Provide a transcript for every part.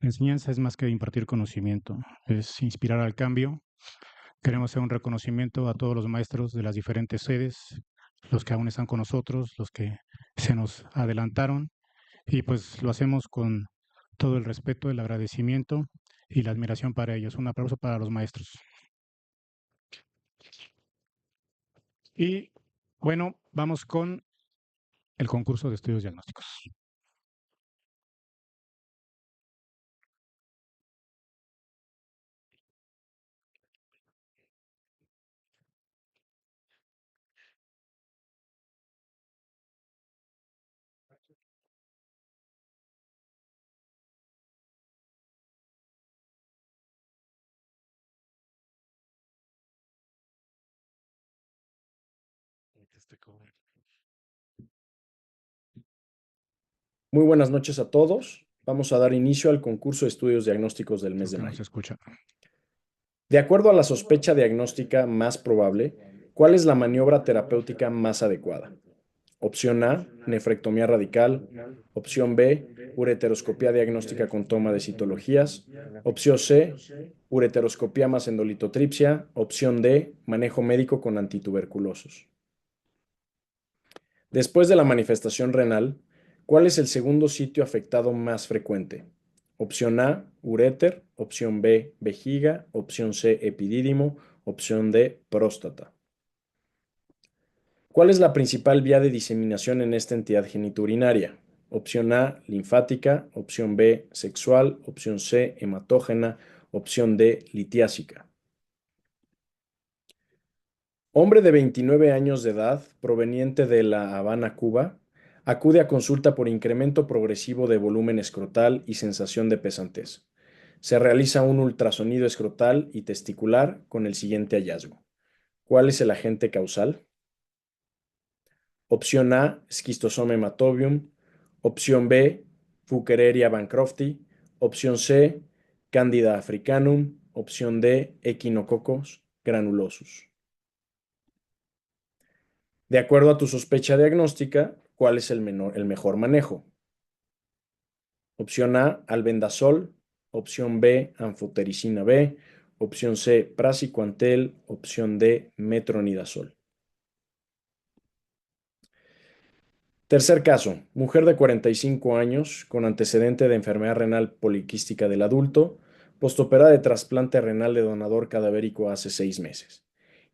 La enseñanza es más que impartir conocimiento, es inspirar al cambio. Queremos hacer un reconocimiento a todos los maestros de las diferentes sedes, los que aún están con nosotros, los que se nos adelantaron, y pues lo hacemos con todo el respeto, el agradecimiento y la admiración para ellos. Un aplauso para los maestros. Y bueno, vamos con el concurso de estudios diagnósticos. Muy buenas noches a todos. Vamos a dar inicio al concurso de estudios diagnósticos del mes Creo de que no se mayo. escucha. De acuerdo a la sospecha diagnóstica más probable, ¿cuál es la maniobra terapéutica más adecuada? Opción A, nefrectomía radical. Opción B, ureteroscopía diagnóstica con toma de citologías. Opción C, ureteroscopía más endolitotripsia. Opción D, manejo médico con antituberculosos. Después de la manifestación renal, ¿cuál es el segundo sitio afectado más frecuente? Opción A, uréter. Opción B, vejiga. Opción C, epidídimo. Opción D, próstata. ¿Cuál es la principal vía de diseminación en esta entidad genitourinaria? Opción A, linfática. Opción B, sexual. Opción C, hematógena. Opción D, litiásica. Hombre de 29 años de edad, proveniente de La Habana, Cuba, acude a consulta por incremento progresivo de volumen escrotal y sensación de pesantez. Se realiza un ultrasonido escrotal y testicular con el siguiente hallazgo. ¿Cuál es el agente causal? Opción A, Schistosoma hematobium. Opción B, Fukereria bancrofti. Opción C, Candida africanum. Opción D, Echinococcus granulosus. De acuerdo a tu sospecha diagnóstica, ¿cuál es el mejor manejo? Opción A, albendazol. Opción B, anfotericina B. Opción C, praziquantel. Opción D, metronidazol. Tercer caso, mujer de 45 años con antecedente de enfermedad renal poliquística del adulto, postoperada de trasplante renal de donador cadavérico hace 6 meses.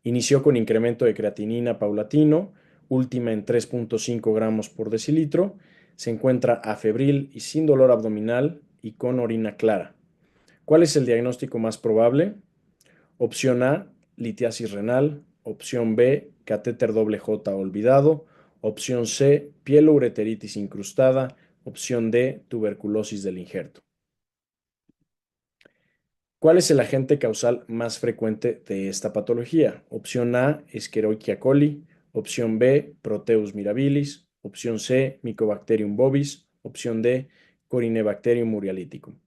Inició con incremento de creatinina paulatino, última en 3.5 gramos por decilitro, se encuentra afebril y sin dolor abdominal y con orina clara. ¿Cuál es el diagnóstico más probable? Opción A, litiasis renal. Opción B, catéter doble J olvidado. Opción C, pieloureteritis incrustada. Opción D, tuberculosis del injerto. ¿Cuál es el agente causal más frecuente de esta patología? Opción A, Escherichia coli. Opción B, Proteus mirabilis. Opción C, Mycobacterium bovis. Opción D, Corynebacterium murialyticum.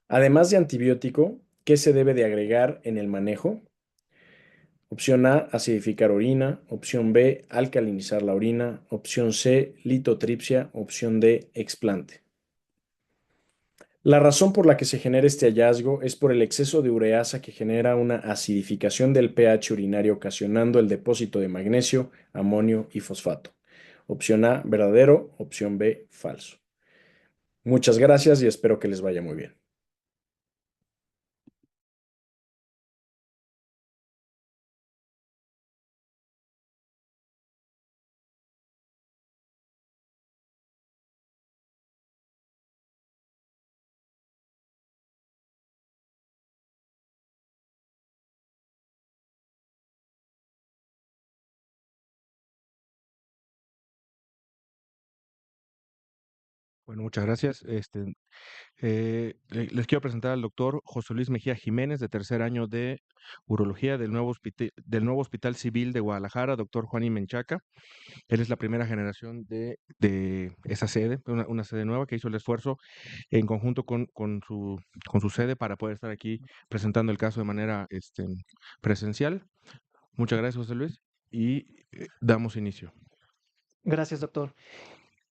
Además de antibiótico, ¿qué se debe de agregar en el manejo? Opción A, acidificar orina. Opción B, alcalinizar la orina. Opción C, litotripsia. Opción D, explante. La razón por la que se genera este hallazgo es por el exceso de ureasa que genera una acidificación del pH urinario ocasionando el depósito de magnesio, amonio y fosfato. Opción A, verdadero. Opción B, falso. Muchas gracias y espero que les vaya muy bien. Bueno, muchas gracias. Les quiero presentar al doctor José Luis Mejía Jiménez, de tercer año de urología del nuevo Hospital Civil de Guadalajara, doctor Juan Menchaca. Él es la primera generación de esa sede, una sede nueva que hizo el esfuerzo en conjunto con su sede para poder estar aquí presentando el caso de manera presencial. Muchas gracias, José Luis, y damos inicio. Gracias, doctor.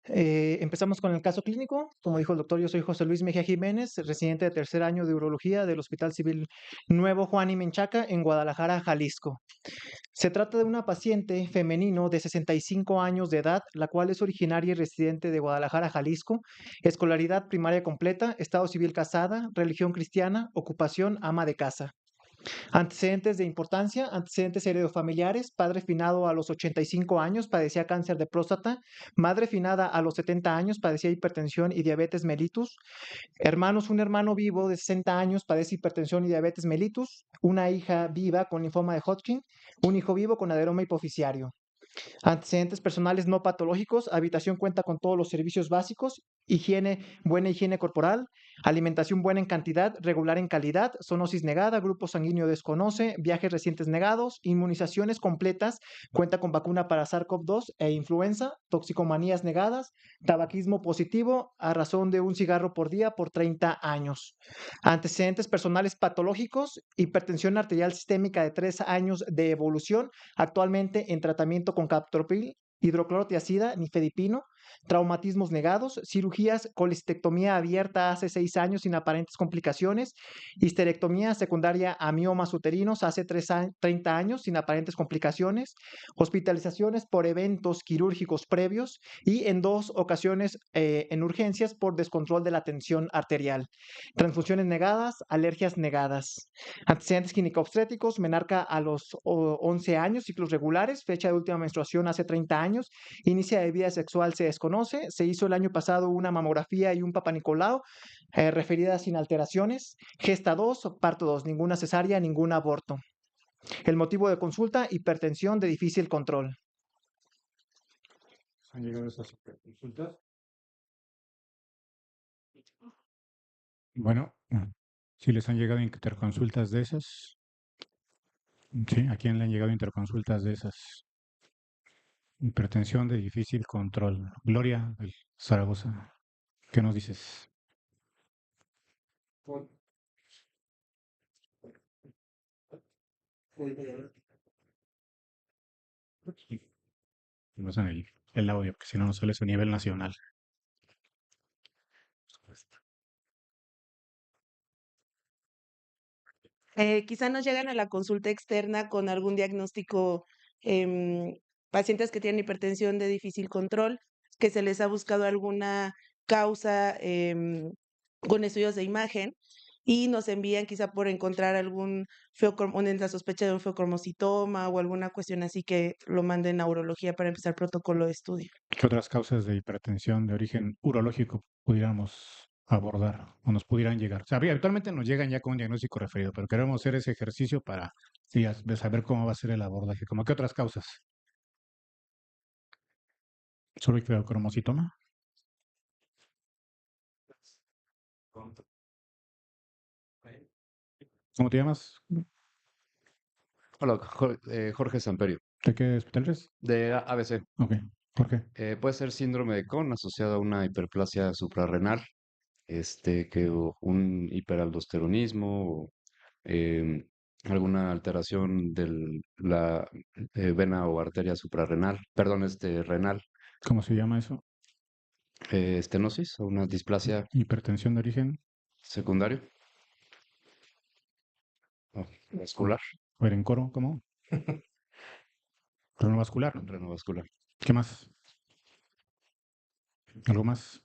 Empezamos con el caso clínico. Como dijo el doctor, yo soy José Luis Mejía Jiménez, residente de tercer año de urología del Hospital Civil Nuevo Juan y Menchaca en Guadalajara, Jalisco. Se trata de una paciente femenino de 65 años de edad, la cual es originaria y residente de Guadalajara, Jalisco, escolaridad primaria completa, estado civil casada, religión cristiana, ocupación ama de casa. Antecedentes de importancia, antecedentes heredofamiliares, padre finado a los 85 años, padecía cáncer de próstata, madre finada a los 70 años, padecía hipertensión y diabetes mellitus, hermanos, un hermano vivo de 60 años, padece hipertensión y diabetes mellitus, una hija viva con linfoma de Hodgkin, un hijo vivo con adenoma hipoficiario. Antecedentes personales no patológicos, habitación cuenta con todos los servicios básicos, buena higiene corporal, alimentación buena en cantidad, regular en calidad, zoonosis negada, grupo sanguíneo desconoce, viajes recientes negados, inmunizaciones completas, cuenta con vacuna para SARS-CoV-2 e influenza, toxicomanías negadas, tabaquismo positivo a razón de un cigarro por día por 30 años. Antecedentes personales patológicos, hipertensión arterial sistémica de 3 años de evolución, actualmente en tratamiento con captopril, hidroclorotiazida, nifedipino, traumatismos negados, cirugías, colistectomía abierta hace 6 años sin aparentes complicaciones, histerectomía secundaria a miomas uterinos hace 30 años sin aparentes complicaciones, hospitalizaciones por eventos quirúrgicos previos y en 2 ocasiones en urgencias por descontrol de la tensión arterial. Transfusiones negadas, alergias negadas. Antecedentes ginecobstétricos, menarca a los 11 años, ciclos regulares, fecha de última menstruación hace 30 años, inicia de vida sexual se desconoce, se hizo el año pasado una mamografía y un papanicolau, referidas sin alteraciones, gesta 2, parto 2, ninguna cesárea, ningún aborto. El motivo de consulta, hipertensión de difícil control. ¿Han llegado esas consultas? Bueno, si les han llegado interconsultas de esas. Sí, ¿a quién le han llegado interconsultas de esas? Hipertensión de difícil control. Gloria del Zaragoza, ¿qué nos dices? No en el audio, porque si no, no sale su nivel nacional. Quizá nos llegan a la consulta externa con algún diagnóstico, pacientes que tienen hipertensión de difícil control, que se les ha buscado alguna causa con estudios de imagen y nos envían quizá por encontrar algún la sospecha de un feocromocitoma o alguna cuestión así que lo manden a urología para empezar protocolo de estudio. ¿Qué otras causas de hipertensión de origen urológico pudiéramos abordar o nos pudieran llegar? O sea, habitualmente nos llegan ya con un diagnóstico referido, pero queremos hacer ese ejercicio para saber cómo va a ser el abordaje. ¿Cómo qué otras causas? ¿Solo el feocromocitoma? ¿Cómo te llamas? Hola, Jorge Samperio, ¿De qué hospital eres? de ABC. Ok, ¿por qué? Puede ser síndrome de Crohn asociado a una hiperplasia suprarrenal, un hiperaldosteronismo o alguna alteración de la vena o arteria suprarrenal, perdón, renal, ¿Cómo se llama eso? estenosis o una displasia Hipertensión de origen secundaria o vascular, coro, ¿cómo? Renovascular. renovascular. ¿Qué más? ¿Algo más?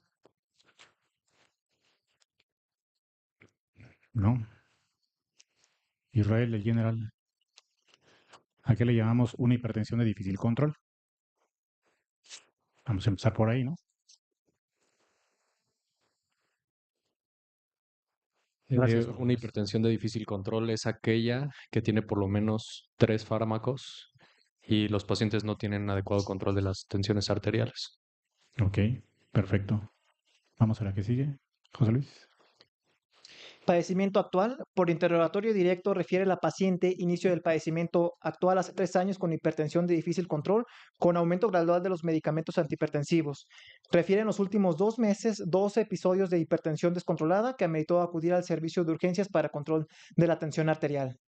No. Israel, el general. ¿A qué le llamamos una hipertensión de difícil control? Vamos a empezar por ahí, ¿no? Gracias, Jorge. Una hipertensión de difícil control es aquella que tiene por lo menos 3 fármacos y los pacientes no tienen adecuado control de las tensiones arteriales. Ok, perfecto. Vamos a la que sigue. José Luis. Padecimiento actual. Por interrogatorio directo refiere la paciente inicio del padecimiento actual hace 3 años con hipertensión de difícil control, con aumento gradual de los medicamentos antihipertensivos. Refiere en los últimos 2 meses 12 episodios de hipertensión descontrolada que ameritó acudir al servicio de urgencias para control de la tensión arterial.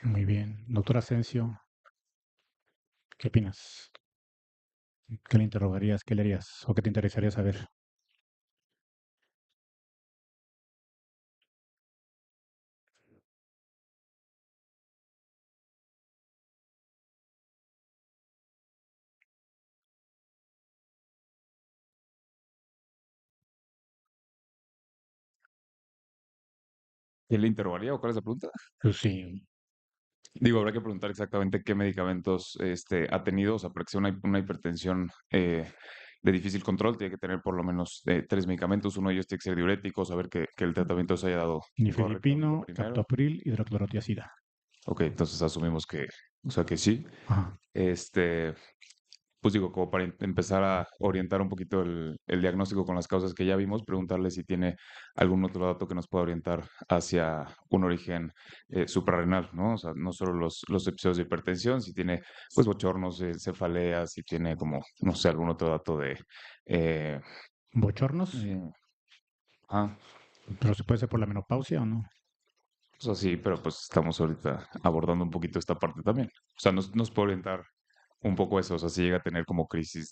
Muy bien. Doctor Asensio, ¿qué opinas? ¿Qué le interrogarías? ¿Qué le harías? ¿O qué te interesaría saber? ¿Quién le interrogaría o cuál es la pregunta? Pues sí, Digo, habrá que preguntar exactamente qué medicamentos ha tenido, o sea, para que sea una hipertensión de difícil control, tiene que tener por lo menos 3 medicamentos. Uno de ellos tiene que ser diurético, saber que el tratamiento se haya dado correctamente nifedipino, primero. captopril, hidroclorotiazida. Ok, entonces asumimos o sea, que sí. Ajá. Este, pues digo, como para empezar a orientar un poquito el diagnóstico con las causas que ya vimos, preguntarle si tiene algún otro dato que nos pueda orientar hacia un origen suprarrenal, ¿no? O sea, no solo los episodios de hipertensión, si tiene pues bochornos, cefaleas, si tiene como, no sé, algún otro dato de... eh, ¿Bochornos? eh, ah, ¿Pero se puede ser por la menopausia o no? o sea, sí, pero pues estamos ahorita abordando un poquito esta parte también. O sea, nos puede orientar un poco eso, o sea, si llega a tener como crisis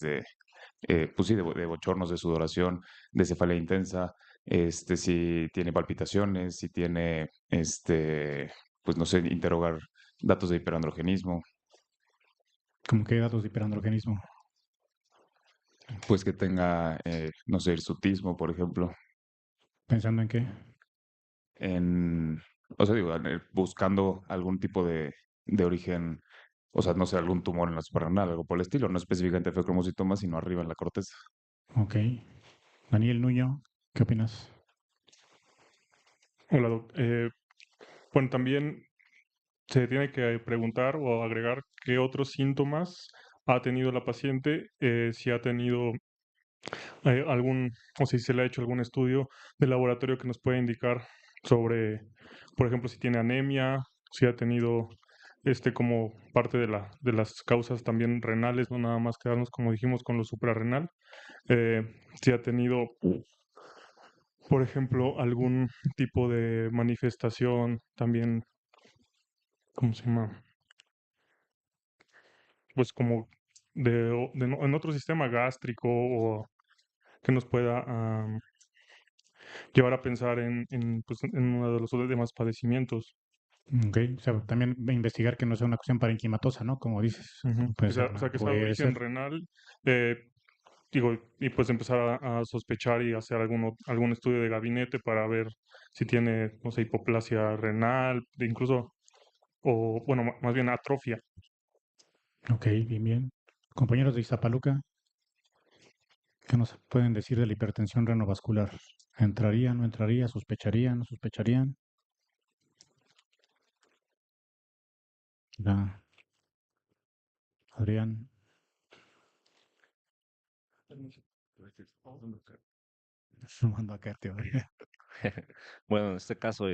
pues sí, de bochornos, de sudoración, de cefalea intensa, si tiene palpitaciones, si tiene, pues no sé, interrogar datos de hiperandrogenismo, ¿Cómo que datos de hiperandrogenismo? pues que tenga, no sé, hirsutismo, por ejemplo, ¿Pensando en qué? en, o sea, digo, buscando algún tipo de origen, o sea, no sé, algún tumor en la suprarrenal, algo por el estilo, no específicamente feocromocitoma, sino arriba en la corteza. Ok. Daniel Nuño, ¿qué opinas? Hola, doc. Bueno, también se tiene que preguntar o agregar qué otros síntomas ha tenido la paciente, si ha tenido o si se le ha hecho algún estudio de laboratorio que nos pueda indicar sobre, por ejemplo, si tiene anemia, si ha tenido como parte de las causas también renales, no nada más quedarnos, como dijimos, con lo suprarrenal, si ha tenido, por ejemplo, algún tipo de manifestación también, ¿cómo se llama? Pues como en otro sistema gástrico o que nos pueda llevar a pensar pues, en uno de los demás padecimientos. Ok, o sea, también investigar que no sea una cuestión parenquimatosa, ¿no? Como dices, Ujú. puede O ser sea, una, que sea de puede origen ser. renal, eh, digo, y pues empezar a sospechar y hacer algún estudio de gabinete para ver si tiene, no sé, hipoplasia renal, incluso, o bueno, más bien atrofia. Ok, bien, bien. Compañeros de Iztapaluca, ¿qué nos pueden decir de la hipertensión renovascular? ¿Entraría, no entraría? ¿Sospecharían, no sospecharían? Ya, Adrián. No mando a caer, tío. Bueno, en este caso,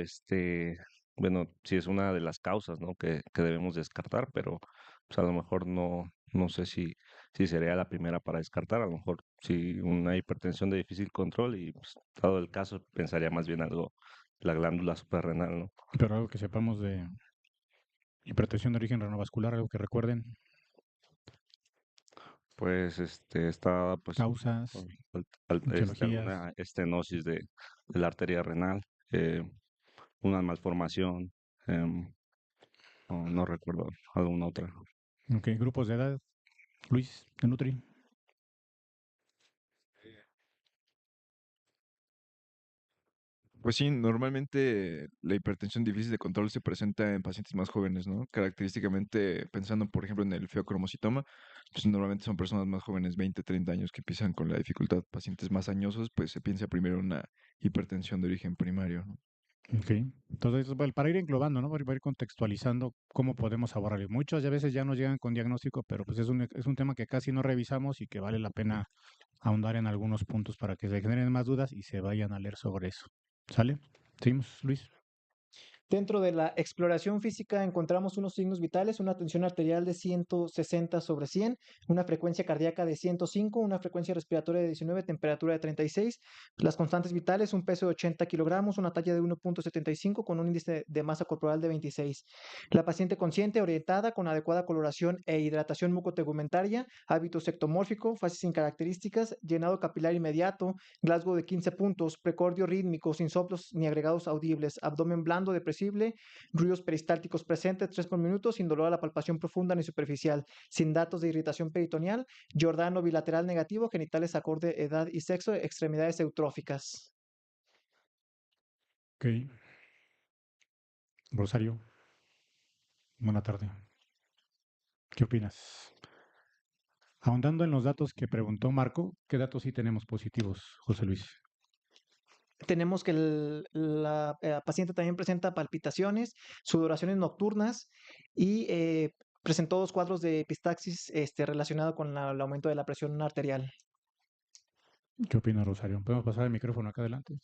bueno, sí es una de las causas, ¿no? Que debemos descartar, pero pues a lo mejor no sé si sería la primera para descartar, a lo mejor si una hipertensión de difícil control y pues, dado el caso pensaría más bien algo, la glándula suprarrenal, ¿no? Pero algo que sepamos de hipertensión de origen renovascular, algo que recuerden, Pues está pues causas, etiologías. alguna estenosis de la arteria renal, eh, una malformación, no recuerdo alguna otra. Ok, grupos de edad. Luis, de Nutri. Pues sí, normalmente la hipertensión difícil de control se presenta en pacientes más jóvenes, ¿no? Característicamente, pensando por ejemplo en el feocromocitoma, pues normalmente son personas más jóvenes, 20, 30 años, que empiezan con la dificultad. Pacientes más añosos, pues se piensa primero en una hipertensión de origen primario, ¿no? Ok. Entonces, bueno, para ir englobando, ¿no? Para ir contextualizando cómo podemos abordarlo. Muchas a veces ya nos llegan con diagnóstico, pero pues es un tema que casi no revisamos y que vale la pena ahondar en algunos puntos para que se generen más dudas y se vayan a leer sobre eso. ¿Sale? Seguimos, Luis. Dentro de la exploración física encontramos unos signos vitales, una tensión arterial de 160/100, una frecuencia cardíaca de 105, una frecuencia respiratoria de 19, temperatura de 36. Las constantes vitales, un peso de 80 kilogramos, una talla de 1.75 con un índice de masa corporal de 26. La paciente consciente, orientada, con adecuada coloración e hidratación mucotegumentaria, hábito sectomórfico, fases sin características, llenado capilar inmediato, Glasgow de 15 puntos, precordio rítmico, sin soplos ni agregados audibles, abdomen blando, depresible, ruidos peristálticos presentes 3 por minuto, sin dolor a la palpación profunda ni superficial, sin datos de irritación peritoneal, Giordano bilateral negativo, genitales acorde edad y sexo, extremidades eutróficas. Ok. Rosario, buena tarde. ¿Qué opinas? Ahondando en los datos que preguntó Marco, ¿qué datos sí tenemos positivos, José Luis? Tenemos que la paciente también presenta palpitaciones, sudoraciones nocturnas y presentó 2 cuadros de epistaxis relacionado con el aumento de la presión arterial. ¿Qué opina Rosario? ¿Podemos pasar el micrófono acá adelante?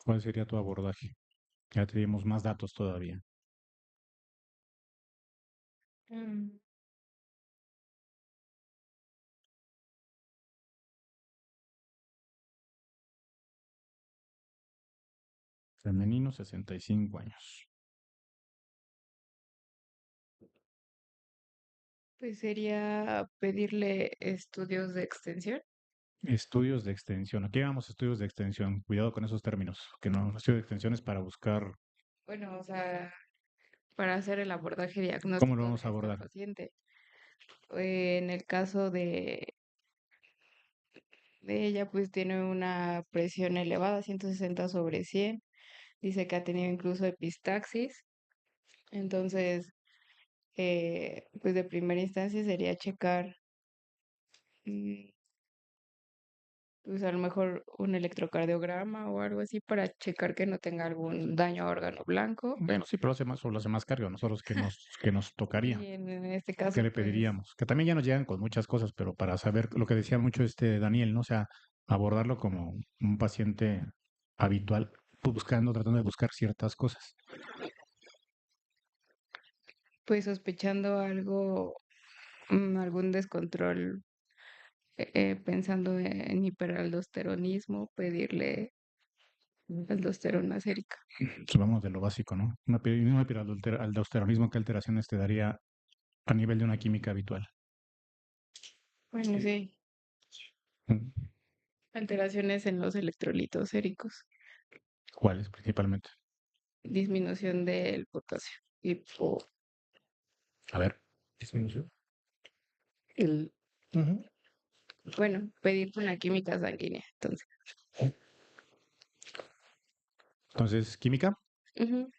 ¿Cuál sería tu abordaje? Ya tenemos más datos todavía. Mm, Femenino, 65 años. Pues sería pedirle estudios de extensión. Estudios de extensión. Aquí vamos estudios de extensión. Cuidado con esos términos, que no, estudio de extensión es para buscar Bueno, o sea, para hacer el abordaje cómo lo diagnóstico vamos a de esta abordar. paciente. En el caso de ella, pues tiene una presión elevada, 160/100. Dice que ha tenido incluso epistaxis. Entonces, pues de primera instancia sería checar, mm, pues a lo mejor un electrocardiograma o algo así para checar que no tenga algún daño a órgano blanco. Bueno, sí, pero lo hace más cargo a nosotros que nos tocaría. Y en este ¿Qué caso, le pues, pediríamos? Que también ya nos llegan con muchas cosas, pero para saber lo que decía mucho Daniel, ¿no? O sea, abordarlo como un paciente habitual, tratando de buscar ciertas cosas. pues sospechando algo, algún descontrol, pensando en hiperaldosteronismo, pedirle aldosterona sérica. Pues vamos de lo básico, ¿no? Una aldosteronismo, ¿qué alteraciones te daría a nivel de una química habitual? Bueno, sí, Mm, alteraciones en los electrolitos séricos, ¿Cuáles principalmente? disminución del potasio. A ver, disminución. El, ujú. Bueno, pedir una química sanguínea, entonces. Entonces, química. Ujú.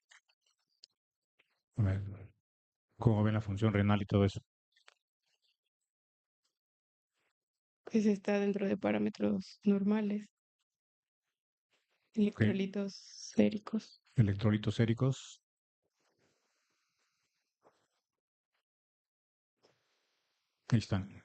A ver, ¿cómo ven la función renal y todo eso? Pues está dentro de parámetros normales, Ok. electrolitos séricos. Electrolitos séricos. Ahí están.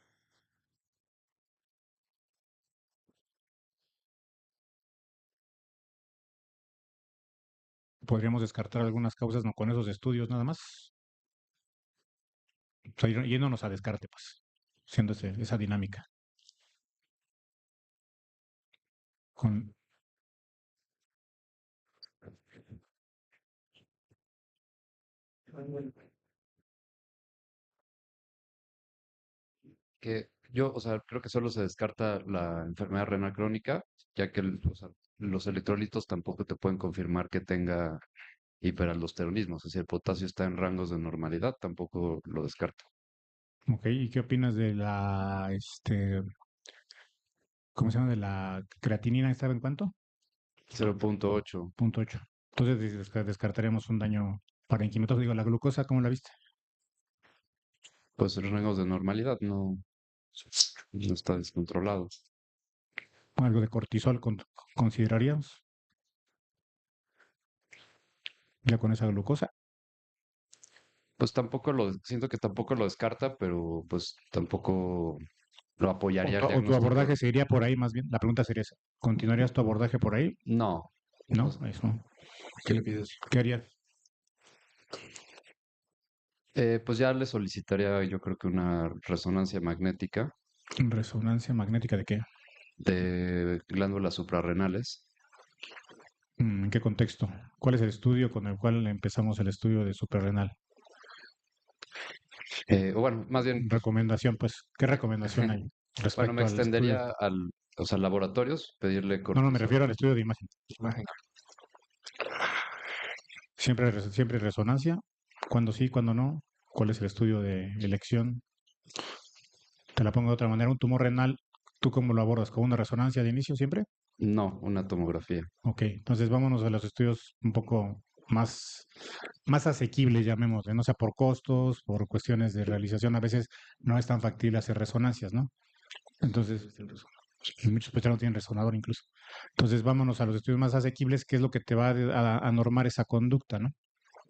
Podríamos descartar algunas causas no con esos estudios nada más. O sea, yéndonos a descarte, pues, siendo esa dinámica. Con, Que yo, o sea, creo que solo se descarta la enfermedad renal crónica, ya que o sea, los electrolitos tampoco te pueden confirmar que tenga hiperaldosteronismo. O sea, si el potasio está en rangos de normalidad, tampoco lo descarta. ok, ¿y qué opinas de ¿cómo se llama? De la creatinina, ¿estaba en cuánto? 0.8, 0.8. Entonces descartaríamos un daño parenquimatoso. Digo, la glucosa, ¿cómo la viste? pues en rangos de normalidad, no está descontrolado. Algo de cortisol consideraríamos, ya con esa glucosa. Pues siento que tampoco lo descarta, pero pues tampoco lo apoyaría el O tu diagnóstico. abordaje sería por ahí más bien. La pregunta sería esa. ¿Continuarías tu abordaje por ahí? No, No, o sea, eso. ¿Qué le pides? ¿Qué harías? pues ya le solicitaría yo creo que una resonancia magnética ¿Resonancia magnética de qué? de glándulas suprarrenales. ¿En qué contexto? ¿Cuál es el estudio con el cual empezamos el estudio de suprarrenal? O bueno, más bien, Recomendación, pues, ¿qué recomendación hay bueno, me respecto al estudio? extendería o sea, laboratorios, pedirle No, me cortisol. refiero al estudio de imagen. Siempre resonancia. ¿Cuándo sí, cuándo no? ¿Cuál es el estudio de elección? Te la pongo de otra manera. Un tumor renal, ¿tú cómo lo abordas? ¿Con una resonancia de inicio siempre? No, una tomografía. Ok, entonces vámonos a los estudios un poco más asequibles, llamémosle, no sea por costos, por cuestiones de realización. A veces no es tan factible hacer resonancias, ¿no? Entonces, y muchos pues ya no tienen resonador incluso. Entonces vámonos a los estudios más asequibles, que es lo que te va a normar esa conducta, ¿no?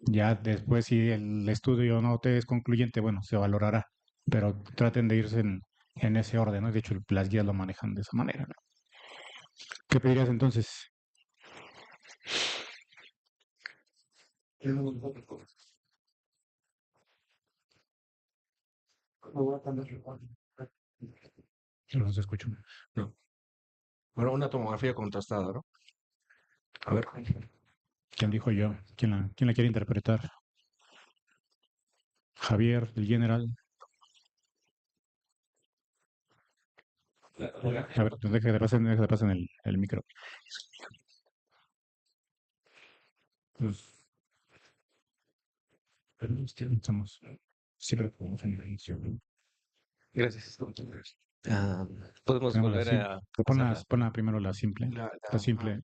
Ya después, si el estudio no te es concluyente, bueno, se valorará, pero traten de irse en ese orden, ¿no? De hecho, las guías lo manejan de esa manera, ¿no? ¿Qué pedirías entonces? No se escucha. No. Bueno, una tomografía contrastada, ¿no? A ver. ¿Quién dijo yo? ¿Quién la quiere interpretar? Javier, el general. A ver, deja que pasen el micro. Pues, estamos siempre podemos en el inicio. Gracias. Ah, podemos Ponemos la volver sim- a ponla, pasarla. ponla primero la simple. La simple.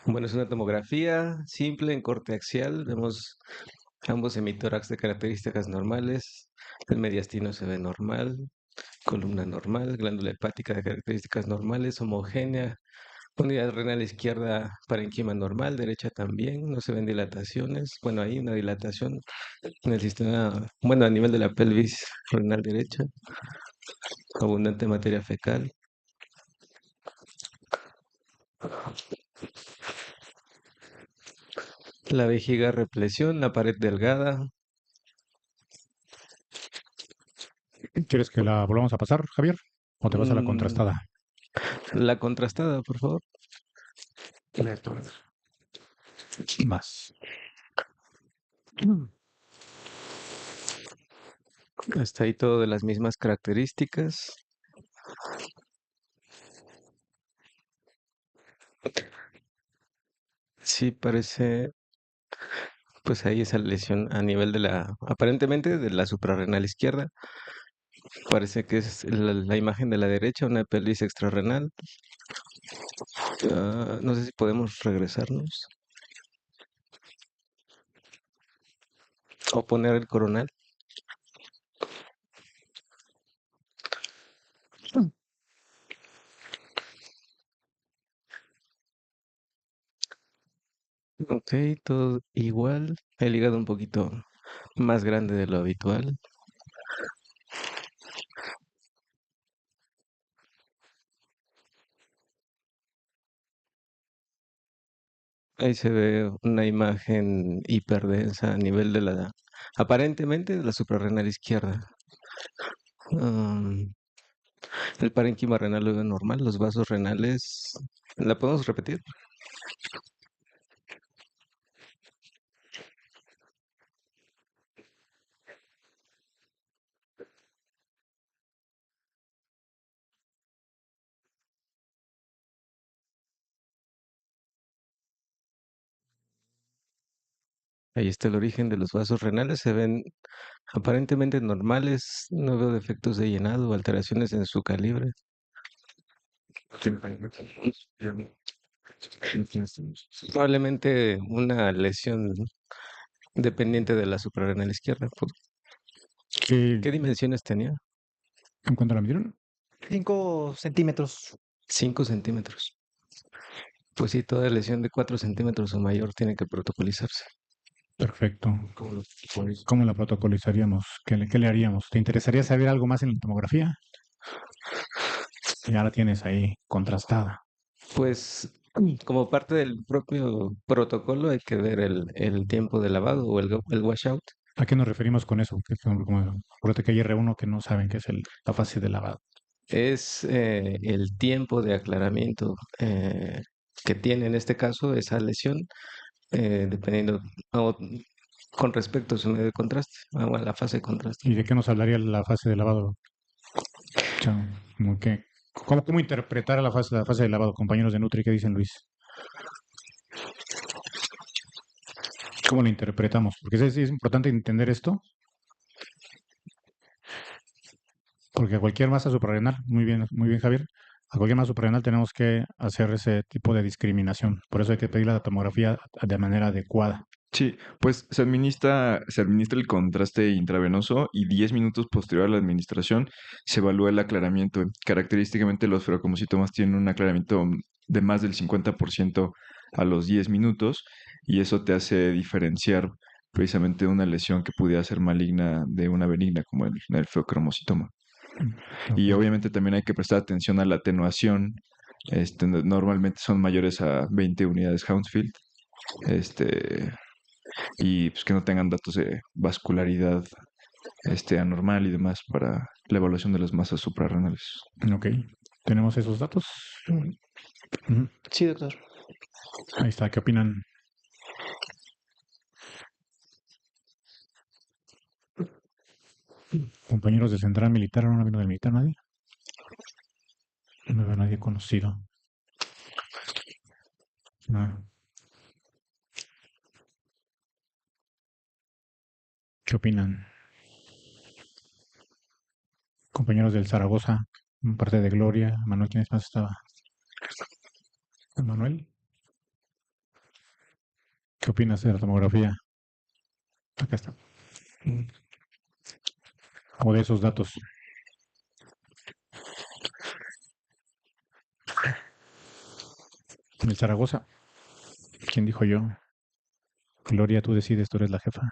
Bueno, es una tomografía simple en corte axial. Vemos ambos hemitórax de características normales. El mediastino se ve normal, columna normal, glándula hepática de características normales, homogénea. Unidad renal izquierda, parenquima normal, derecha también, no se ven dilataciones. Bueno, hay una dilatación en el sistema, bueno, a nivel de la pelvis renal derecha, abundante materia fecal. La vejiga represión, la pared delgada. ¿Quieres que la volvamos a pasar, Javier? ¿O te vas a la Mm, contrastada? La contrastada, por favor. Más. Está ahí todo de las mismas características. Sí, parece, pues ahí esa lesión a nivel de aparentemente de la suprarrenal izquierda. Parece que es la imagen de la derecha, una pelvis extrarrenal. No sé si podemos regresarnos o poner el coronal. Ok, todo igual. El hígado un poquito más grande de lo habitual. Ahí se ve una imagen hiperdensa a nivel aparentemente de la suprarrenal izquierda. Um, el parénquima renal lo veo normal, los vasos renales. ¿La podemos repetir? Ahí está el origen de los vasos renales, se ven aparentemente normales, no veo defectos de llenado o alteraciones en su calibre. Probablemente una lesión dependiente de la suprarrenal izquierda. ¿Qué, ¿Qué dimensiones tenía? ¿En cuánto la midieron? 5 centímetros. 5 centímetros. Pues sí, toda lesión de 4 centímetros o mayor tiene que protocolizarse. Perfecto. ¿Cómo la protocolizaríamos? ¿Qué le haríamos? ¿Te interesaría saber algo más en la tomografía? Ya la tienes ahí contrastada. Pues como parte del propio protocolo hay que ver el tiempo de lavado o el washout. ¿A qué nos referimos con eso? Acuérdate que hay R1 que no saben qué es la fase de lavado. Es el tiempo de aclaramiento que tiene en este caso esa lesión, dependiendo o con respecto a su medio de contraste o a la fase de contraste. ¿Y de qué nos hablaría la fase de lavado? O sea, ¿cómo interpretar la fase de lavado, compañeros de Nutri? ¿Qué dicen, Luis? ¿Cómo lo interpretamos? Porque es importante entender esto. Porque a cualquier masa suprarrenal, muy bien, Javier, a cualquier masa suprarrenal tenemos que hacer ese tipo de discriminación. Por eso hay que pedir la tomografía de manera adecuada. Sí, pues se administra el contraste intravenoso y 10 minutos posterior a la administración se evalúa el aclaramiento. Característicamente los ferrocromocitomas tienen un aclaramiento de más del 50% a los 10 minutos y eso te hace diferenciar precisamente una lesión que pudiera ser maligna de una benigna como el feocromocitoma. Y obviamente también hay que prestar atención a la atenuación. Normalmente son mayores a 20 unidades Hounsfield. Y pues que no tengan datos de vascularidad anormal y demás para la evaluación de las masas suprarrenales. Ok, ¿tenemos esos datos? Ujú. Sí, doctor. Ahí está, ¿qué opinan? Compañeros de Central Militar, ¿no vino del militar nadie? No veo a nadie conocido. No. ¿Qué opinan? Compañeros del Zaragoza, parte de Gloria, Manuel, ¿quién más estaba? Manuel, ¿qué opinas de la tomografía? Acá está. O de esos datos. El Zaragoza, ¿quién dijo yo? Gloria, tú decides, tú eres la jefa.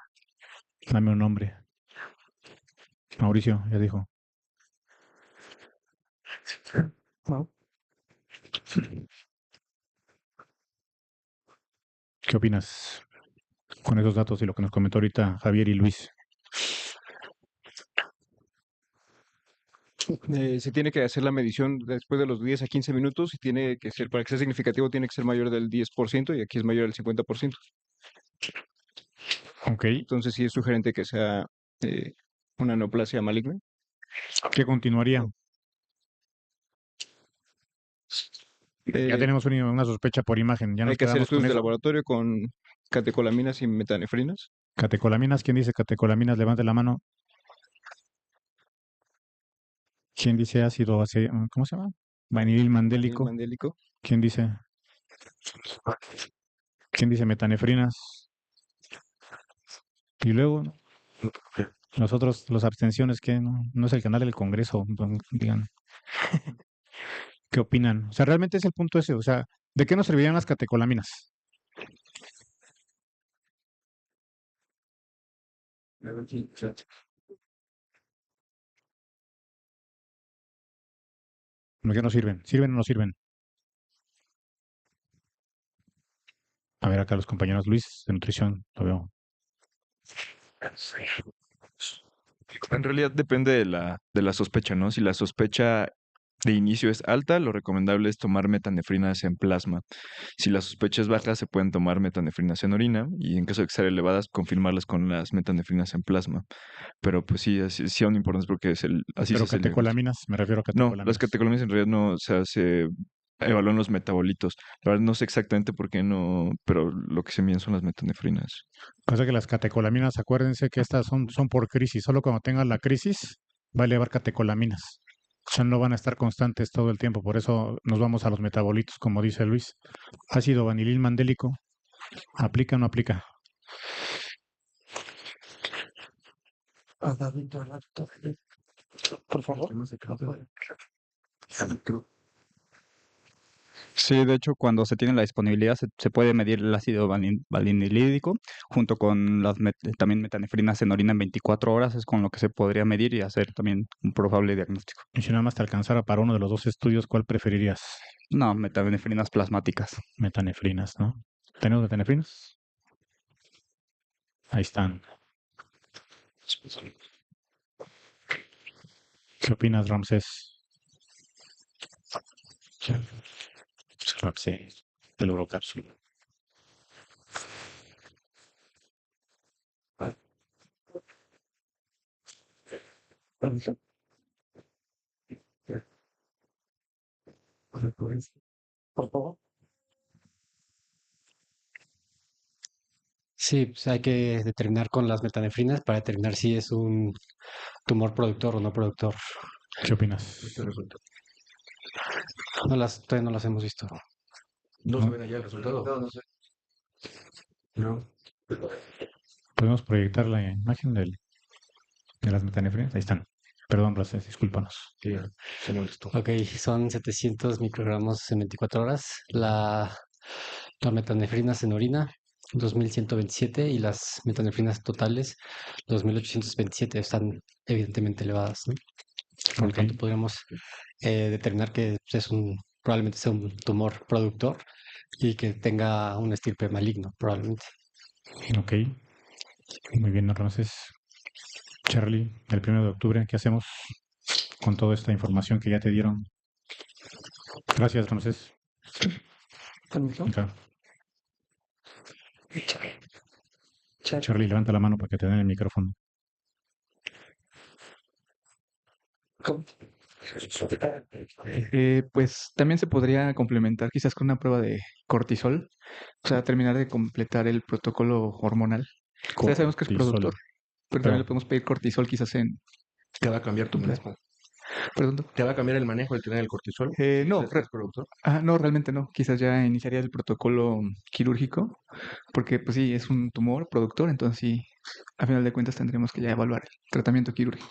Dame un nombre. Mauricio, ya dijo. ¿Qué opinas con esos datos y lo que nos comentó ahorita Javier y Luis? Se tiene que hacer la medición después de los 10 a 15 minutos y tiene que ser, para que sea significativo, tiene que ser mayor del 10% y aquí es mayor del 50%. Ok. Entonces sí es sugerente que sea una neoplasia maligna. ¿Qué continuaría? Ya tenemos una sospecha por imagen. Ya nos Hay que hacer quedamos con estudios de eso. laboratorio con catecolaminas y metanefrinas. Catecolaminas, ¿quién dice catecolaminas? Levante la mano. ¿Quién dice ácido? ¿Cómo se llama? Vanilil mandélico. Mandélico. ¿Quién dice? ¿Quién dice metanefrinas? Y luego, nosotros, los abstenciones, que no es el canal del Congreso, digan. ¿Qué opinan? O sea, realmente es el punto ese. O sea, ¿de qué nos servirían las catecolaminas? ¿De qué nos sirven? ¿Sirven o no sirven? A ver, acá los compañeros Luis de nutrición, lo veo. En realidad depende de la sospecha, ¿no? Si la sospecha de inicio es alta, lo recomendable es tomar metanefrinas en plasma. Si la sospecha es baja, se pueden tomar metanefrinas en orina y en caso de que sean elevadas, confirmarlas con las metanefrinas en plasma. Pero pues sí, sí son importantes porque así Pero se hace el diagnóstico. catecolaminas, me refiero a No, catecolaminas. las catecolaminas en realidad no, o sea, se evalúan los metabolitos. La verdad no sé exactamente por qué no, pero lo que se miden son las metanefrinas. Pasa que las catecolaminas, acuérdense que estas son por crisis. Solo cuando tengan la crisis va a elevar catecolaminas. O sea, no van a estar constantes todo el tiempo. Por eso nos vamos a los metabolitos, como dice Luis. Ácido vanilil mandélico, ¿aplica o no aplica? Por favor. Sí, de hecho, cuando se tiene la disponibilidad, se puede medir el ácido valinilídico junto con también metanefrinas en orina en 24 horas, es con lo que se podría medir y hacer también un probable diagnóstico. Y si nada más te alcanzara para uno de los dos estudios, ¿cuál preferirías? No, metanefrinas plasmáticas. Metanefrinas, ¿no? ¿Tenemos metanefrinas? Ahí están. ¿Qué opinas, Ramsés? Ramsés, el urocápsula. Por favor. Sí, pues hay que determinar con las metanefrinas para determinar si es un tumor productor o no productor. ¿Qué opinas? Todavía no las hemos visto. ¿No ¿No? se ven allá el resultado? No sé. No. ¿Podemos proyectar la imagen de las metanefrinas? Ahí están. Perdón, Ramsés, discúlpanos. Sí, se molestó. Ok, son 700 microgramos en 24 horas. La metanefrinas en orina, 2127, y las metanefrinas totales, 2827, están evidentemente elevadas, ¿no? Por lo tanto, podríamos determinar que probablemente sea un tumor productor y que tenga un estirpe maligno, probablemente. Ok. Muy bien, Ramsés. Charlie, el 1 de octubre, ¿qué hacemos con toda esta información que ya te dieron? Gracias, Ramsés. Acá. Charlie, levanta la mano para que te den el micrófono. Pues también se podría complementar quizás con una prueba de cortisol, o sea, terminar de completar el protocolo hormonal. O sea, ya sabemos que es Cortisol. productor, pero también le podemos pedir cortisol quizás en... Te va a cambiar tu manejo. Perdón. ¿Te va a cambiar el manejo el tener el cortisol? No, ¿Es productor? no, realmente no. Quizás ya iniciaría el protocolo quirúrgico, porque pues sí, es un tumor productor, entonces sí, a final de cuentas tendremos que ya evaluar el tratamiento quirúrgico.